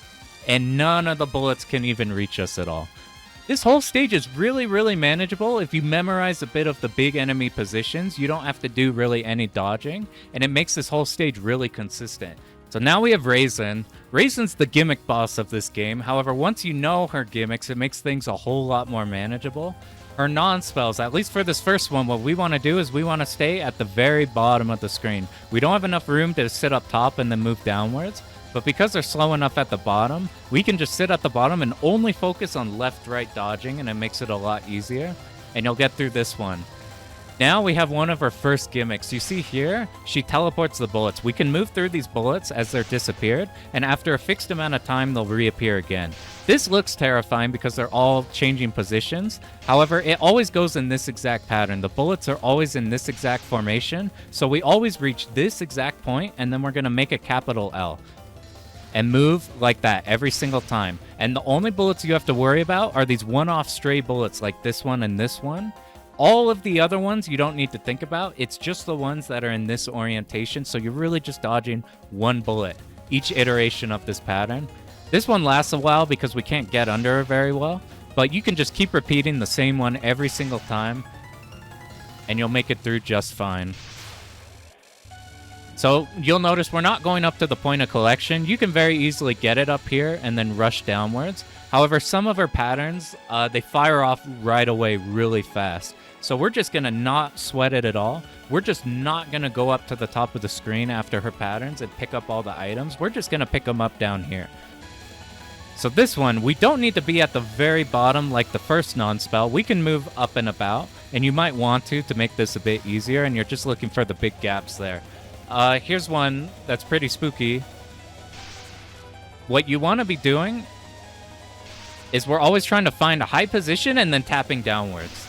and none of the bullets can even reach us at all. This whole stage is really, really manageable. If you memorize a bit of the big enemy positions, you don't have to do really any dodging, and it makes this whole stage really consistent. So now we have Raisin. Raisin's the gimmick boss of this game. However, once you know her gimmicks, it makes things a whole lot more manageable. Her non-spells, at least for this first one, what we want to do is we want to stay at the very bottom of the screen. We don't have enough room to sit up top and then move downwards. But because they're slow enough at the bottom, we can just sit at the bottom and only focus on left-right dodging, and it makes it a lot easier. And you'll get through this one. Now we have one of our first gimmicks. You see here, she teleports the bullets. We can move through these bullets as they're disappeared, and after a fixed amount of time, they'll reappear again. This looks terrifying because they're all changing positions. However, it always goes in this exact pattern. The bullets are always in this exact formation, so we always reach this exact point, and then we're going to make a capital L. And move like that every single time. And the only bullets you have to worry about are these one-off stray bullets like this one and this one. All of the other ones you don't need to think about. It's just the ones that are in this orientation, so you're really just dodging one bullet each iteration of this pattern. This one lasts a while because we can't get under her very well, but you can just keep repeating the same one every single time, and you'll make it through just fine. So you'll notice we're not going up to the point of collection. You can very easily get it up here and then rush downwards. However, some of her patterns, they fire off right away really fast. So we're just going to not sweat it at all. We're just not going to go up to the top of the screen after her patterns and pick up all the items. We're just going to pick them up down here. So this one, we don't need to be at the very bottom like the first non-spell. We can move up and about, and you might want to make this a bit easier, and you're just looking for the big gaps there. Here's one that's pretty spooky. What you want to be doing is we're always trying to find a high position and then tapping downwards.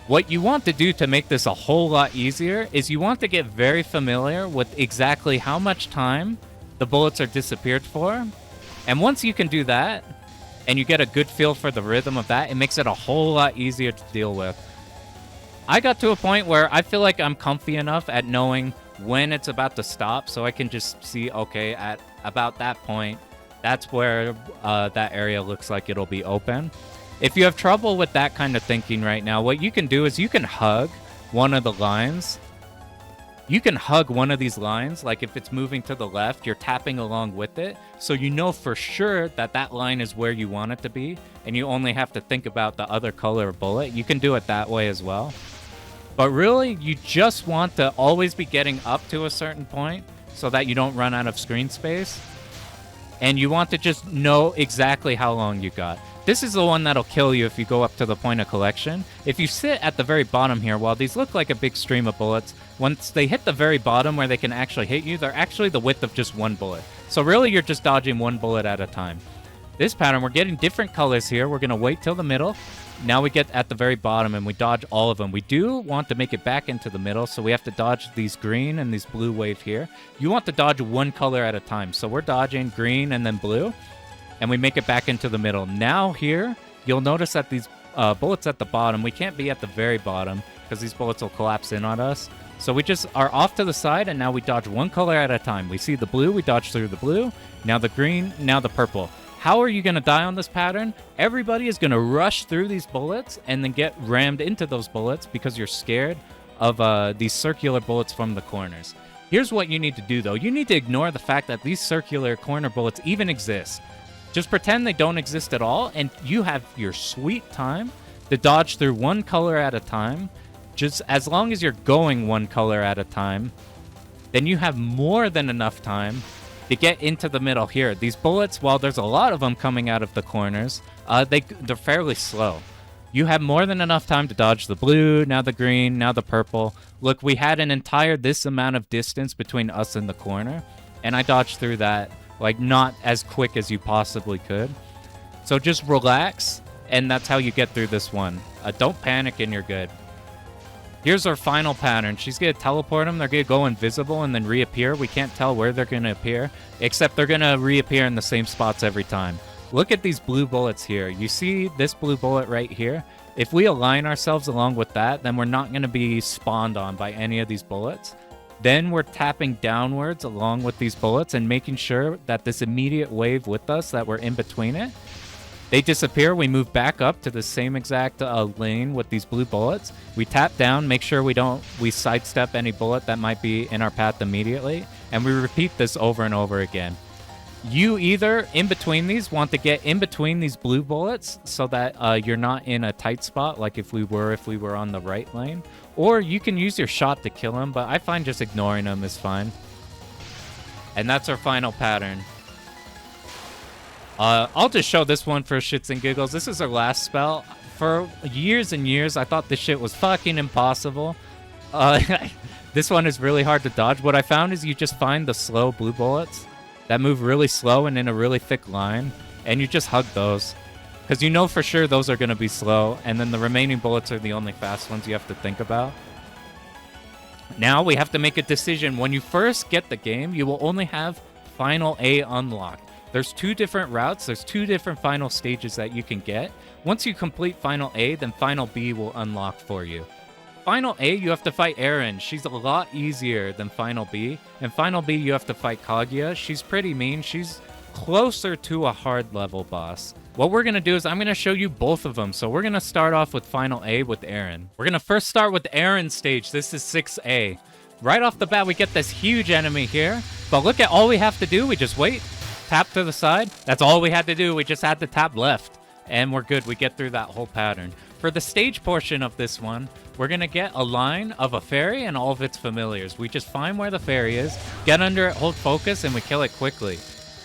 What you want to do to make this a whole lot easier is you want to get very familiar with exactly how much time the bullets are disappeared for. And once you can do that, and you get a good feel for the rhythm of that, it makes it a whole lot easier to deal with. I got to a point where I feel like I'm comfy enough at knowing when it's about to stop, so I can just see, okay, at about that point, that's where that area looks like it'll be open. If you have trouble with that kind of thinking right now, what you can do is you can hug one of the lines. You can hug one of these lines, like if it's moving to the left, you're tapping along with it, so you know for sure that that line is where you want it to be, and you only have to think about the other color bullet. You can do it that way as well. But really, you just want to always be getting up to a certain point so that you don't run out of screen space. And you want to just know exactly how long you got. This is the one that'll kill you if you go up to the point of collection. If you sit at the very bottom here, while these look like a big stream of bullets, once they hit the very bottom where they can actually hit you, they're actually the width of just one bullet. So really, you're just dodging one bullet at a time. This pattern, we're getting different colors here. We're going to wait till the middle. Now we get at the very bottom and we dodge all of them. We do want to make it back into the middle, so we have to dodge these green and these blue wave here. You want to dodge one color at a time. So we're dodging green and then blue, and we make it back into the middle. Now here, you'll notice that these bullets at the bottom, we can't be at the very bottom because these bullets will collapse in on us. So we just are off to the side, and now we dodge one color at a time. We see the blue, we dodge through the blue. Now the green, now the purple. How are you going to die on this pattern? Everybody is going to rush through these bullets and then get rammed into those bullets because you're scared of these circular bullets from the corners. Here's what you need to do, though. You need to ignore the fact that these circular corner bullets even exist. Just pretend they don't exist at all, and you have your sweet time to dodge through one color at a time just as long as you're going one color at a time, then you have more than enough time to get into the middle here. These bullets, while there's a lot of them coming out of the corners, they're fairly slow. You have more than enough time to dodge the blue, now the green, now the purple. Look, we had an entire this amount of distance between us and the corner, and I dodged through that, like, not as quick as you possibly could. So just relax, and that's how you get through this one. Don't panic and you're good. Here's our final pattern. She's going to teleport them. They're going to go invisible and then reappear. We can't tell where they're going to appear, except they're going to reappear in the same spots every time. Look at these blue bullets here. You see this blue bullet right here? If we align ourselves along with that, then we're not going to be spawned on by any of these bullets. Then we're tapping downwards along with these bullets and making sure that this immediate wave with us, that we're in between it, they disappear. We move back up to the same exact lane with these blue bullets. We tap down, make sure we sidestep any bullet that might be in our path immediately, and we repeat this over and over again. You either, in between these, want to get in between these blue bullets so that you're not in a tight spot like if we were on the right lane, or you can use your shot to kill him, but I find just ignoring him is fine. And that's our final pattern. I'll just show this one for shits and giggles. This is our last spell. For years and years, I thought this shit was fucking impossible. This one is really hard to dodge. What I found is you just find the slow blue bullets that move really slow and in a really thick line, and you just hug those. Because you know for sure those are going to be slow, and then the remaining bullets are the only fast ones you have to think about. Now we have to make a decision. When you first get the game, you will only have Final A unlocked. There's 2 different routes. There's 2 different final stages that you can get. Once you complete Final A, then Final B will unlock for you. Final A, you have to fight Erin. She's a lot easier than Final B. In Final B, you have to fight Kaguya. She's pretty mean. She's closer to a hard level boss. What we're going to do is I'm going to show you both of them. So we're going to start off with Final A with Erin. We're going to first start with Erin's stage. This is 6A. Right off the bat, we get this huge enemy here. But look at all we have to do. We just wait. Tap to the side. That's all we had to do. We just had to tap left. And we're good. We get through that whole pattern. For the stage portion of this one, we're going to get a line of a fairy and all of its familiars. We just find where the fairy is, get under it, hold focus, and we kill it quickly.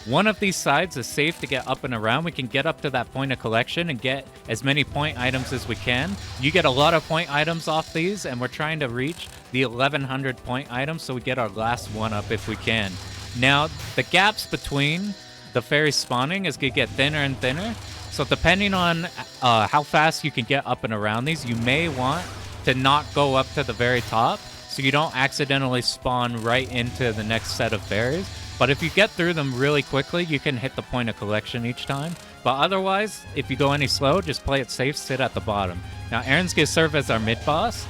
One of these sides is safe to get up and around. We can get up to that point of collection and get as many point items as we can. You get a lot of point items off these, and we're trying to reach the 1100 point items so we get our last one up if we can. Now, the gaps between the fairy spawning is going to get thinner and thinner. So depending on how fast you can get up and around these, you may want to not go up to the very top so you don't accidentally spawn right into the next set of fairies. But if you get through them really quickly, you can hit the point of collection each time. But otherwise, if you go any slow, just play it safe, sit at the bottom. Now, Erin's going to serve as our mid-boss.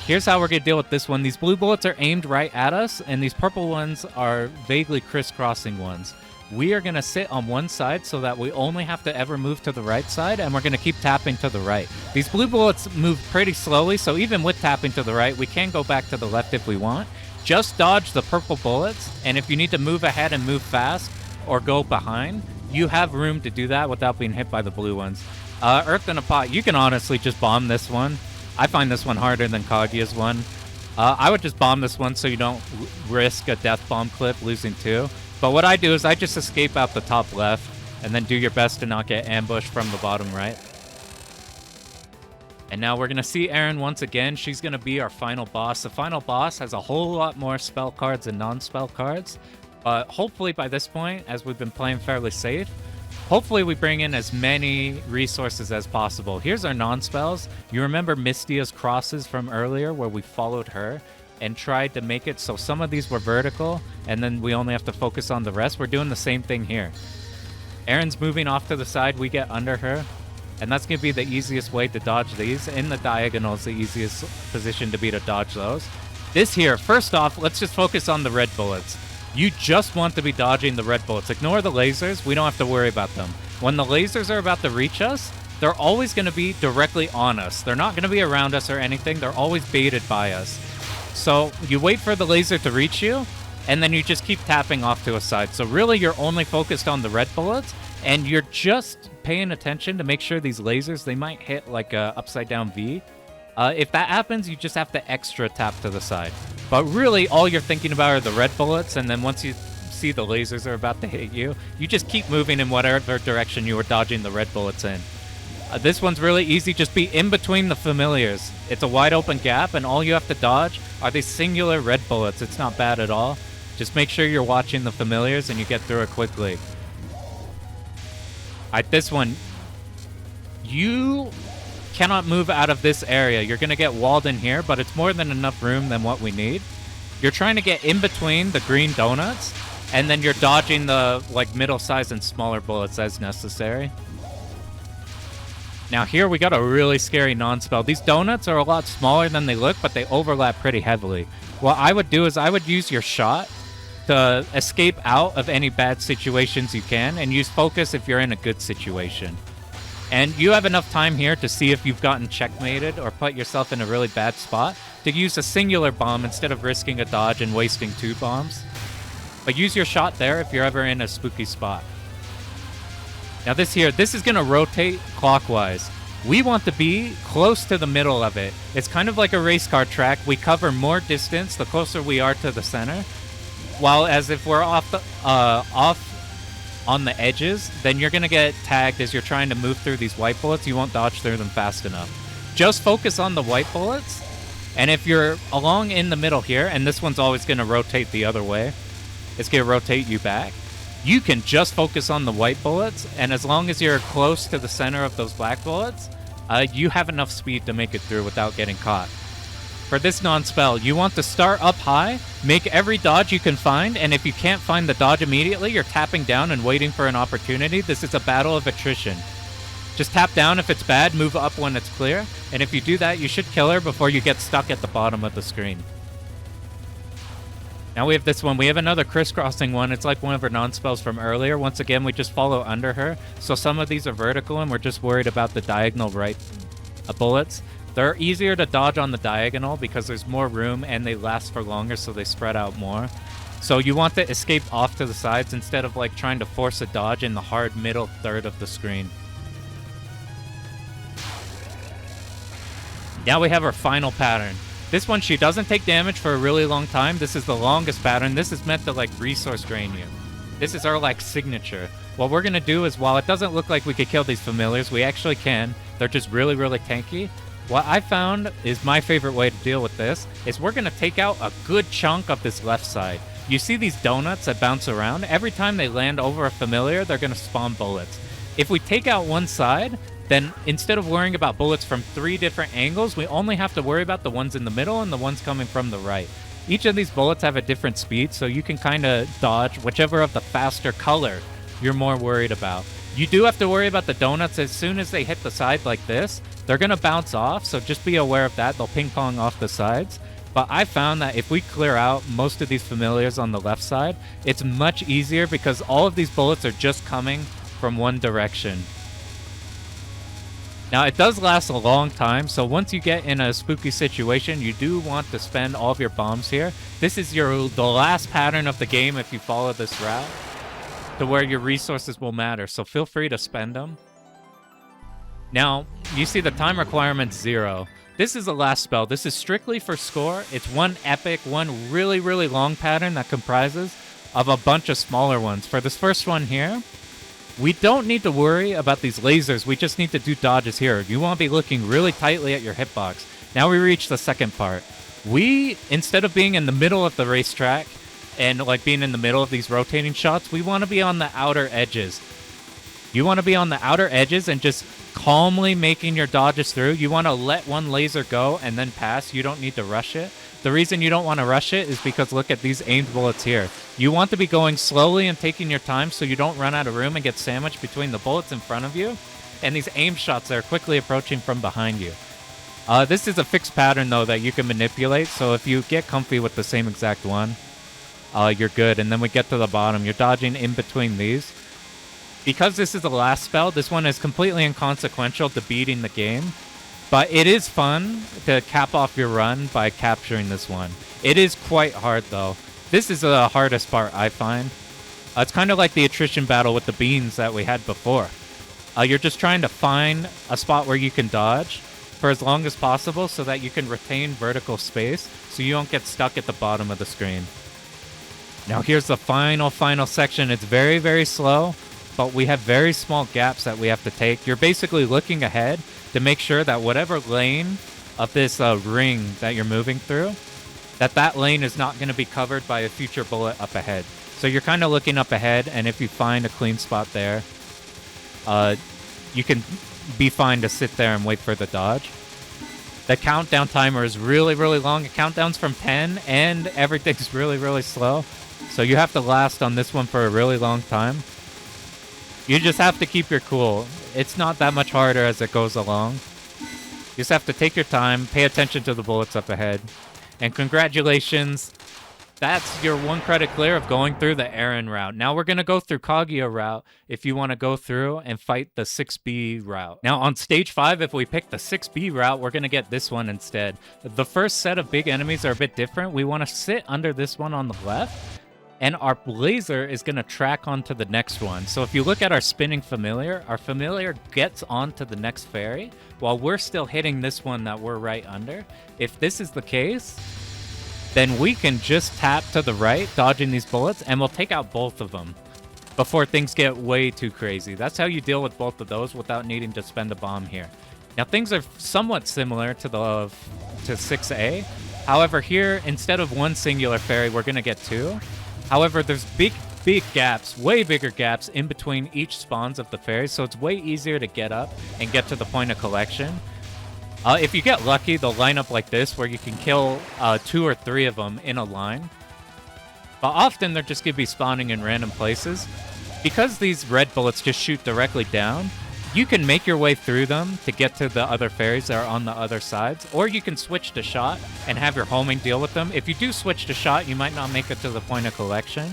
Here's how we're going to deal with this one. These blue bullets are aimed right at us, and these purple ones are vaguely crisscrossing ones. We are going to sit on one side so that we only have to ever move to the right side, and we're going to keep tapping to the right. These blue bullets move pretty slowly, so even with tapping to the right, we can go back to the left if we want. Just dodge the purple bullets, and if you need to move ahead and move fast or go behind, you have room to do that without being hit by the blue ones. Earth in a Pot, you can honestly just bomb this one. I find this one harder than Kaguya's one. I would just bomb this one so you don't risk a death bomb clip losing 2. But what I do is I just escape out the top left and then do your best to not get ambushed from the bottom right. And now we're going to see Erin once again. She's going to be our final boss. The final boss has a whole lot more spell cards and non-spell cards. But hopefully by this point, as we've been playing fairly safe, hopefully we bring in as many resources as possible. Here's our non-spells. You remember Mystia's crosses from earlier where we followed her and tried to make it so some of these were vertical, and then we only have to focus on the rest. We're doing the same thing here. Erin's moving off to the side. We get under her, and that's going to be the easiest way to dodge these. In the diagonal is the easiest position to be to dodge those. This here, first off, let's just focus on the red bullets. You just want to be dodging the red bullets. Ignore the lasers. We don't have to worry about them. When the lasers are about to reach us, they're always going to be directly on us. They're not going to be around us or anything. They're always baited by us. So you wait for the laser to reach you, and then you just keep tapping off to a side. So really, you're only focused on the red bullets, and you're just paying attention to make sure these lasers, they might hit like a upside down V. If that happens, you just have to extra tap to the side. But really, all you're thinking about are the red bullets, and then once you see the lasers are about to hit you, you just keep moving in whatever direction you were dodging the red bullets in. This one's really easy. Just be in between the familiars. It's a wide open gap, and all you have to dodge are these singular red bullets. It's not bad at all. Just make sure you're watching the familiars and you get through it quickly. Alright, this one, you cannot move out of this area. You're going to get walled in here, but it's more than enough room than what we need. You're trying to get in between the green donuts, and then you're dodging the like middle-sized and smaller bullets as necessary. Now here we got a really scary non-spell. These donuts are a lot smaller than they look, but they overlap pretty heavily. What I would do is I would use your shot to escape out of any bad situations you can, and use focus if you're in a good situation. And you have enough time here to see if you've gotten checkmated or put yourself in a really bad spot to use a singular bomb instead of risking a dodge and wasting 2 bombs. But use your shot there if you're ever in a spooky spot. Now this is going to rotate clockwise. We want to be close to the middle of it. It's kind of like a race car track. We cover more distance the closer we are to the center. While as if we're off on the edges, then you're going to get tagged as you're trying to move through these white bullets. You won't dodge through them fast enough. Just focus on the white bullets. And if you're along in the middle here, and this one's always going to rotate the other way, it's going to rotate you back. You can just focus on the white bullets, and as long as you're close to the center of those black bullets, you have enough speed to make it through without getting caught. For this non-spell, you want to start up high, make every dodge you can find, and if you can't find the dodge immediately, you're tapping down and waiting for an opportunity. This is a battle of attrition. Just tap down if it's bad, move up when it's clear, and if you do that, you should kill her before you get stuck at the bottom of the screen. Now we have this one. We have another crisscrossing one. It's like one of her non-spells from earlier. Once again, we just follow under her. So some of these are vertical, and we're just worried about the diagonal right bullets. They're easier to dodge on the diagonal because there's more room and they last for longer, so they spread out more. So you want to escape off to the sides instead of like trying to force a dodge in the hard middle third of the screen. Now we have our final pattern. This one, she doesn't take damage for a really long time. This is the longest pattern. This is meant to like resource drain you. This is our like signature. What we're going to do is, while it doesn't look like we could kill these familiars, we actually can. They're just really, really tanky. What I found is my favorite way to deal with this is we're going to take out a good chunk of this left side. You see these donuts that bounce around? Every time they land over a familiar, they're going to spawn bullets. If we take out one side, then instead of worrying about bullets from 3 different angles, we only have to worry about the ones in the middle and the ones coming from the right. Each of these bullets have a different speed, so you can kind of dodge whichever of the faster color you're more worried about. You do have to worry about the donuts. As soon as they hit the side like this, they're going to bounce off, so just be aware of that. They'll ping pong off the sides. But I found that if we clear out most of these familiars on the left side, it's much easier because all of these bullets are just coming from one direction. Now, it does last a long time, so once you get in a spooky situation, you do want to spend all of your bombs here. This is the last pattern of the game if you follow this route, to where your resources will matter, so feel free to spend them. Now, you see the time requirement's 0. This is the last spell. This is strictly for score. It's one epic, one really, really long pattern that comprises of a bunch of smaller ones. For this first one here, we don't need to worry about these lasers. We just need to do dodges here. You want to be looking really tightly at your hitbox. Now we reach the second part. We, instead of being in the middle of the racetrack and like being in the middle of these rotating shots, we want to be on the outer edges. You want to be on the outer edges and just calmly making your dodges through. You want to let one laser go and then pass. You don't need to rush it. The reason you don't want to rush it is because look at these aimed bullets here. You want to be going slowly and taking your time so you don't run out of room and get sandwiched between the bullets in front of you and these aim shots that are quickly approaching from behind you. This is a fixed pattern though that you can manipulate, so if you get comfy with the same exact one, you're good. And then we get to the bottom. You're dodging in between these. Because this is the last spell, this one is completely inconsequential to beating the game. But it is fun to cap off your run by capturing this one. It is quite hard, though. This is the hardest part, I find. It's kind of like the attrition battle with the beans that we had before. You're just trying to find a spot where you can dodge. for as long as possible so that you can retain vertical space so you don't get stuck at the bottom of the screen. Now here's the final section. It's very, very slow, but we have very small gaps that we have to take. You're basically looking ahead to make sure that whatever lane of this ring that you're moving through, that lane is not going to be covered by a future bullet up ahead. So you're kind of looking up ahead, and if you find a clean spot there, you can be fine to sit there and wait for the dodge. The countdown timer is really, really long. It countdowns from 10, and everything's really, really slow. So you have to last on this one for a really long time. You just have to keep your cool. It's not that much harder as it goes along. You just have to take your time, pay attention to the bullets up ahead. And congratulations, that's your 1 credit clear of going through the Aaron route. Now we're going to go through Kaguya route if you want to go through and fight the 6B route. Now on stage 5, if we pick the 6B route, we're going to get this one instead. The first set of big enemies are a bit different. We want to sit under this one on the left, and our laser is going to track onto the next one. So if you look at our spinning familiar, our familiar gets onto the next fairy while we're still hitting this one that we're right under. If this is the case, then we can just tap to the right, dodging these bullets, and we'll take out both of them before things get way too crazy. That's how you deal with both of those without needing to spend a bomb here. Now things are somewhat similar to 6A. However, here, instead of 1 singular fairy, we're going to get 2. However, there's big gaps, way bigger gaps in between each spawns of the fairies, so it's way easier to get up and get to the point of collection. If you get lucky, they'll line up like this, where you can kill 2 or 3 of them in a line. But often they're just going to be spawning in random places. Because these red bullets just shoot directly down, you can make your way through them to get to the other fairies that are on the other sides, or you can switch to shot and have your homing deal with them. If you do switch to shot, you might not make it to the point of collection.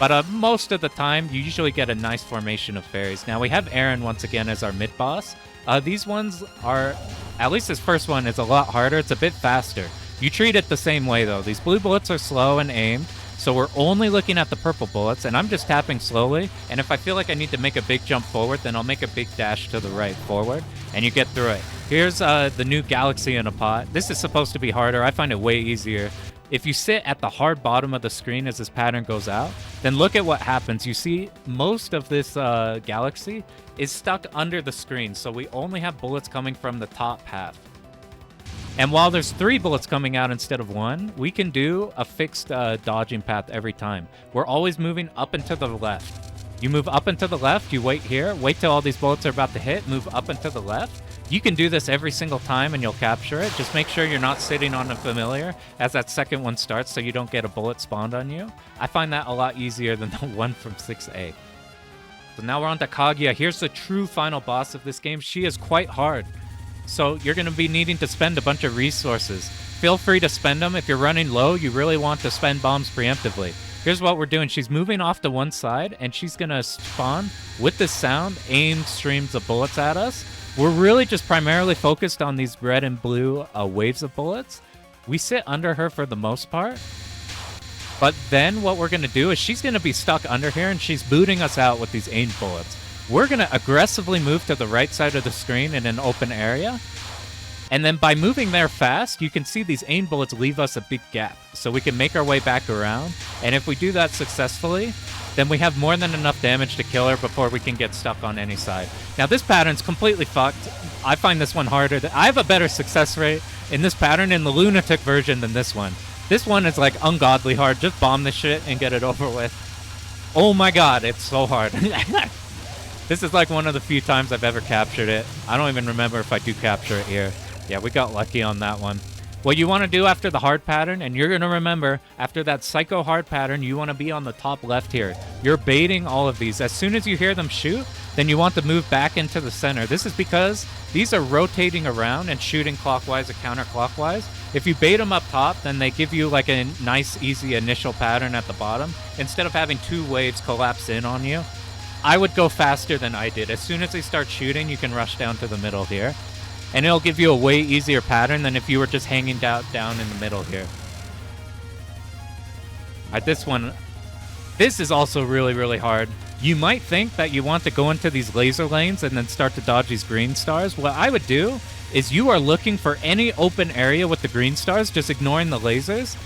But most of the time, you usually get a nice formation of fairies. Now we have Aaron once again as our mid-boss. These ones are, at least this first one is a lot harder. It's a bit faster. You treat it the same way though. These blue bullets are slow and aimed, so we're only looking at the purple bullets, and I'm just tapping slowly, and if I feel like I need to make a big jump forward, then I'll make a big dash to the right forward, and you get through it. Here's the new Galaxy in a Pot. This is supposed to be harder. I find it way easier. If you sit at the hard bottom of the screen as this pattern goes out, then look at what happens. You see most of this Galaxy is stuck under the screen, so we only have bullets coming from the top half. And while there's 3 bullets coming out instead of 1, we can do a fixed dodging path every time. We're always moving up and to the left. You move up and to the left, you wait here, wait till all these bullets are about to hit, move up and to the left. You can do this every single time and you'll capture it. Just make sure you're not sitting on a familiar as that second one starts so you don't get a bullet spawned on you. I find that a lot easier than the one from 6A. So now we're on to Kaguya. Here's the true final boss of this game. She is quite hard. So you're going to be needing to spend a bunch of resources. Feel free to spend them. If you're running low, you really want to spend bombs preemptively. Here's what we're doing. She's moving off to one side, and she's going to spawn with this sound, aimed streams of bullets at us. We're really just primarily focused on these red and blue waves of bullets. We sit under her for the most part. But then what we're going to do is she's going to be stuck under here, and she's booting us out with these aimed bullets. We're going to aggressively move to the right side of the screen in an open area. And then by moving there fast, you can see these aim bullets leave us a big gap. So we can make our way back around. And if we do that successfully, then we have more than enough damage to kill her before we can get stuck on any side. Now this pattern's completely fucked. I find this one harder. I have a better success rate in this pattern in the Lunatic version than this one. This one is like ungodly hard. Just bomb this shit and get it over with. Oh my god, it's so hard. This is like one of the few times I've ever captured it. I don't even remember if I do capture it here. Yeah, we got lucky on that one. What you want to do after the hard pattern, and you're going to remember, after that psycho hard pattern, you want to be on the top left here. You're baiting all of these. As soon as you hear them shoot, then you want to move back into the center. This is because these are rotating around and shooting clockwise or counterclockwise. If you bait them up top, then they give you like a nice, easy initial pattern at the bottom, instead of having 2 waves collapse in on you. I would go faster than I did. As soon as they start shooting, you can rush down to the middle here. And it'll give you a way easier pattern than if you were just hanging down in the middle here. Alright, this is also really, really hard. You might think that you want to go into these laser lanes and then start to dodge these green stars. What I would do is you are looking for any open area with the green stars, just ignoring the lasers.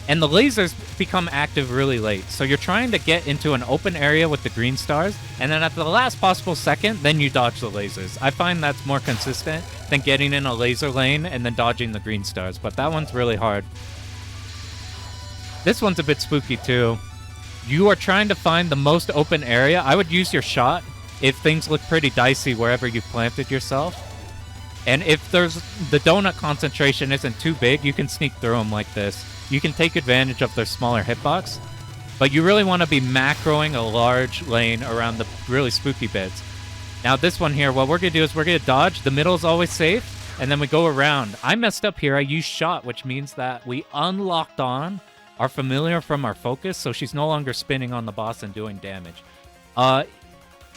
And the lasers become active really late. So you're trying to get into an open area with the green stars, and then at the last possible second, then you dodge the lasers. I find that's more consistent than getting in a laser lane and then dodging the green stars, but that one's really hard. This one's a bit spooky too. You are trying to find the most open area. I would use your shot if things look pretty dicey wherever you've planted yourself. And if the donut concentration isn't too big, you can sneak through them like this. You can take advantage of their smaller hitbox, but you really want to be macroing a large lane around the really spooky bits. Now this one here, what we're going to do is we're going to dodge. The middle is always safe, and then we go around. I messed up here. I used shot, which means that we unlocked on our familiar from our focus, so she's no longer spinning on the boss and doing damage.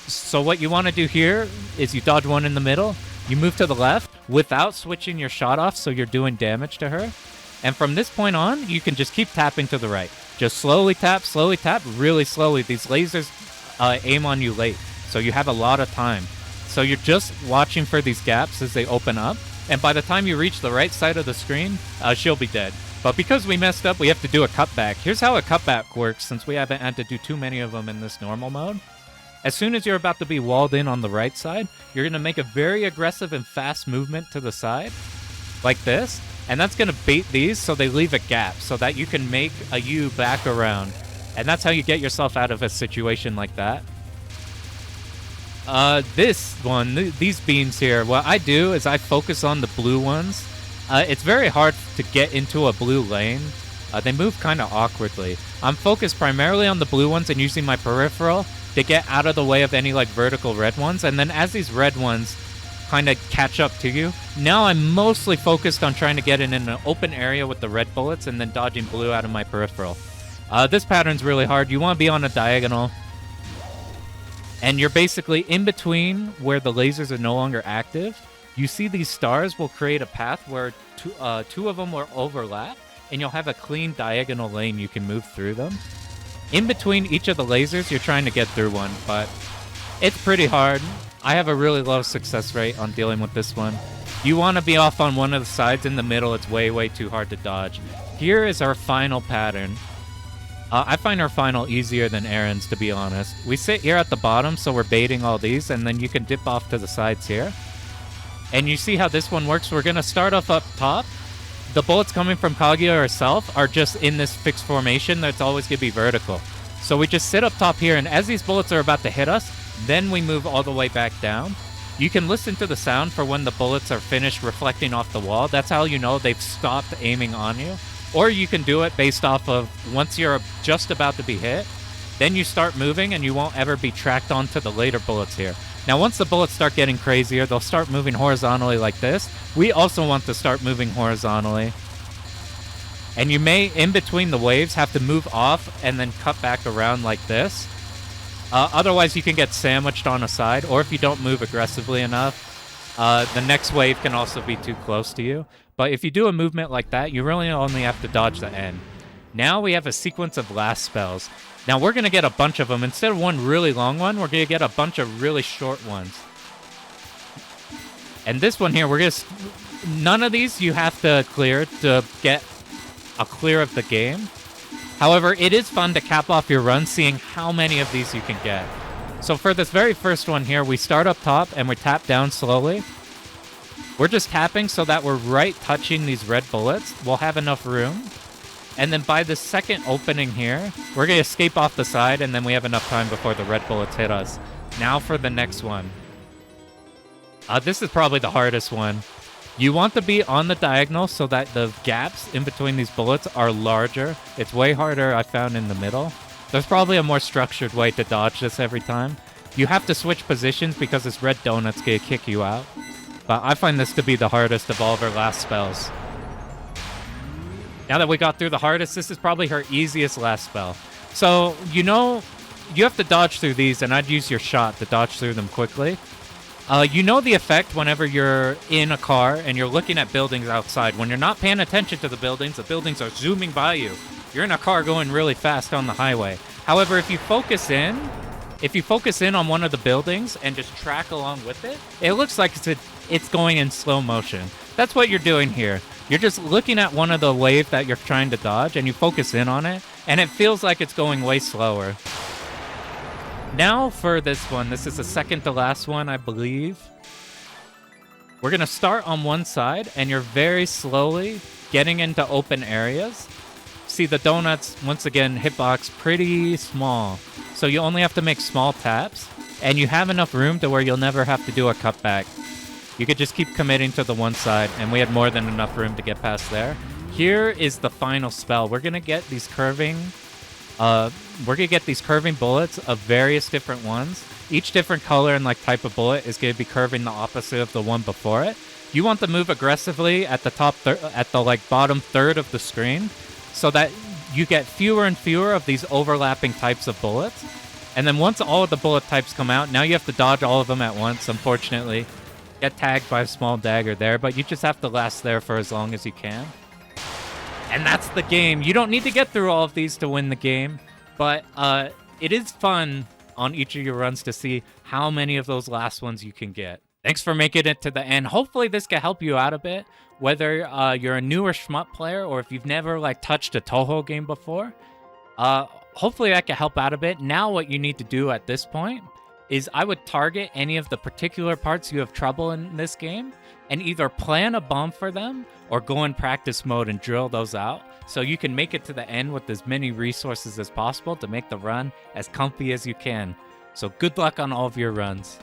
So what you want to do here is you dodge one in the middle, you move to the left without switching your shot off, so you're doing damage to her. And from this point on, you can just keep tapping to the right. Just slowly tap, really slowly. These lasers aim on you late, so you have a lot of time. So you're just watching for these gaps as they open up, and by the time you reach the right side of the screen, she'll be dead. But because we messed up, we have to do a cutback. Here's how a cutback works, since we haven't had to do too many of them in this normal mode. As soon as you're about to be walled in on the right side, you're going to make a very aggressive and fast movement to the side, like this. And that's going to bait these so they leave a gap so that you can make a U back around. And that's how you get yourself out of a situation like that. These beams here, what I do is I focus on the blue ones. It's very hard to get into a blue lane. They move kind of awkwardly. I'm focused primarily on the blue ones and using my peripheral to get out of the way of any like vertical red ones. And then as these red ones kind of catch up to you, now I'm mostly focused on trying to get in an open area with the red bullets and then dodging blue out of my peripheral. This pattern's really hard. You want to be on a diagonal, and you're basically in between where the lasers are no longer active. You see these stars will create a path where two of them will overlap, and you'll have a clean diagonal lane you can move through them. In between each of the lasers, you're trying to get through one, but it's pretty hard. I have a really low success rate on dealing with this one. You want to be off on one of the sides. In the middle, it's way, way too hard to dodge. Here is our final pattern. I find our final easier than Aaron's, to be honest. We sit here at the bottom, so we're baiting all these, and then you can dip off to the sides here. And you see how this one works. We're going to start off up top. The bullets coming from Kaguya herself are just in this fixed formation that's always going to be vertical. So we just sit up top here, and as these bullets are about to hit us, then we move all the way back down. You can listen to the sound for when the bullets are finished reflecting off the wall. That's how you know they've stopped aiming on you. Or you can do it based off of once you're just about to be hit, then you start moving and you won't ever be tracked onto the later bullets here. Now, once the bullets start getting crazier, they'll start moving horizontally like this. We also want to start moving horizontally. And you may, in between the waves, have to move off and then cut back around like this. Otherwise, you can get sandwiched on a side, or if you don't move aggressively enough, the next wave can also be too close to you. But if you do a movement like that, you really only have to dodge the end. Now we have a sequence of last spells. Now we're going to get a bunch of them. Instead of one really long one, we're going to get a bunch of really short ones. And this one here, none of these you have to clear to get a clear of the game. However, it is fun to cap off your run seeing how many of these you can get. So for this very first one here, we start up top and we tap down slowly. We're just tapping so that we're right touching these red bullets. We'll have enough room. And then by the second opening here, we're going to escape off the side, and then we have enough time before the red bullets hit us. Now for the next one. This is probably the hardest one. You want to be on the diagonal so that the gaps in between these bullets are larger. It's way harder, I found, in the middle. There's probably a more structured way to dodge this every time. You have to switch positions because this red donut's going to kick you out. But I find this to be the hardest of all of her last spells. Now that we got through the hardest, this is probably her easiest last spell. So, you know, you have to dodge through these, and I'd use your shot to dodge through them quickly. You know the effect whenever you're in a car and you're looking at buildings outside. When you're not paying attention to the buildings are zooming by you. You're in a car going really fast on the highway. However, if you focus in if you focus in on one of the buildings and just track along with it, it looks like it's going in slow motion. That's what you're doing here. You're just looking at one of the wave that you're trying to dodge, and you focus in on it, and it feels like it's going way slower. Now for this one, this is the second to last one, I believe. We're going to start on one side, and you're very slowly getting into open areas. See, the donuts, once again, hitbox pretty small. So you only have to make small taps, and you have enough room to where you'll never have to do a cutback. You could just keep committing to the one side, and we had more than enough room to get past there. Here is the final spell. We're going to get these curving bullets of various different ones. Each different color and like type of bullet is going to be curving the opposite of the one before it. You want to move aggressively at the like bottom third of the screen, so that you get fewer and fewer of these overlapping types of bullets. And then once all of the bullet types come out, now you have to dodge all of them at once, unfortunately. Get tagged by a small dagger there, but you just have to last there for as long as you can. And that's the game. You don't need to get through all of these to win the game, but it is fun on each of your runs to see how many of those last ones you can get. Thanks for making it to the end. Hopefully this can help you out a bit, whether you're a newer shmup player or if you've never like touched a Touhou game before. Hopefully that can help out a bit. Now what you need to do at this point is I would target any of the particular parts you have trouble in this game and either plan a bomb for them or go in practice mode and drill those out so you can make it to the end with as many resources as possible to make the run as comfy as you can. So good luck on all of your runs.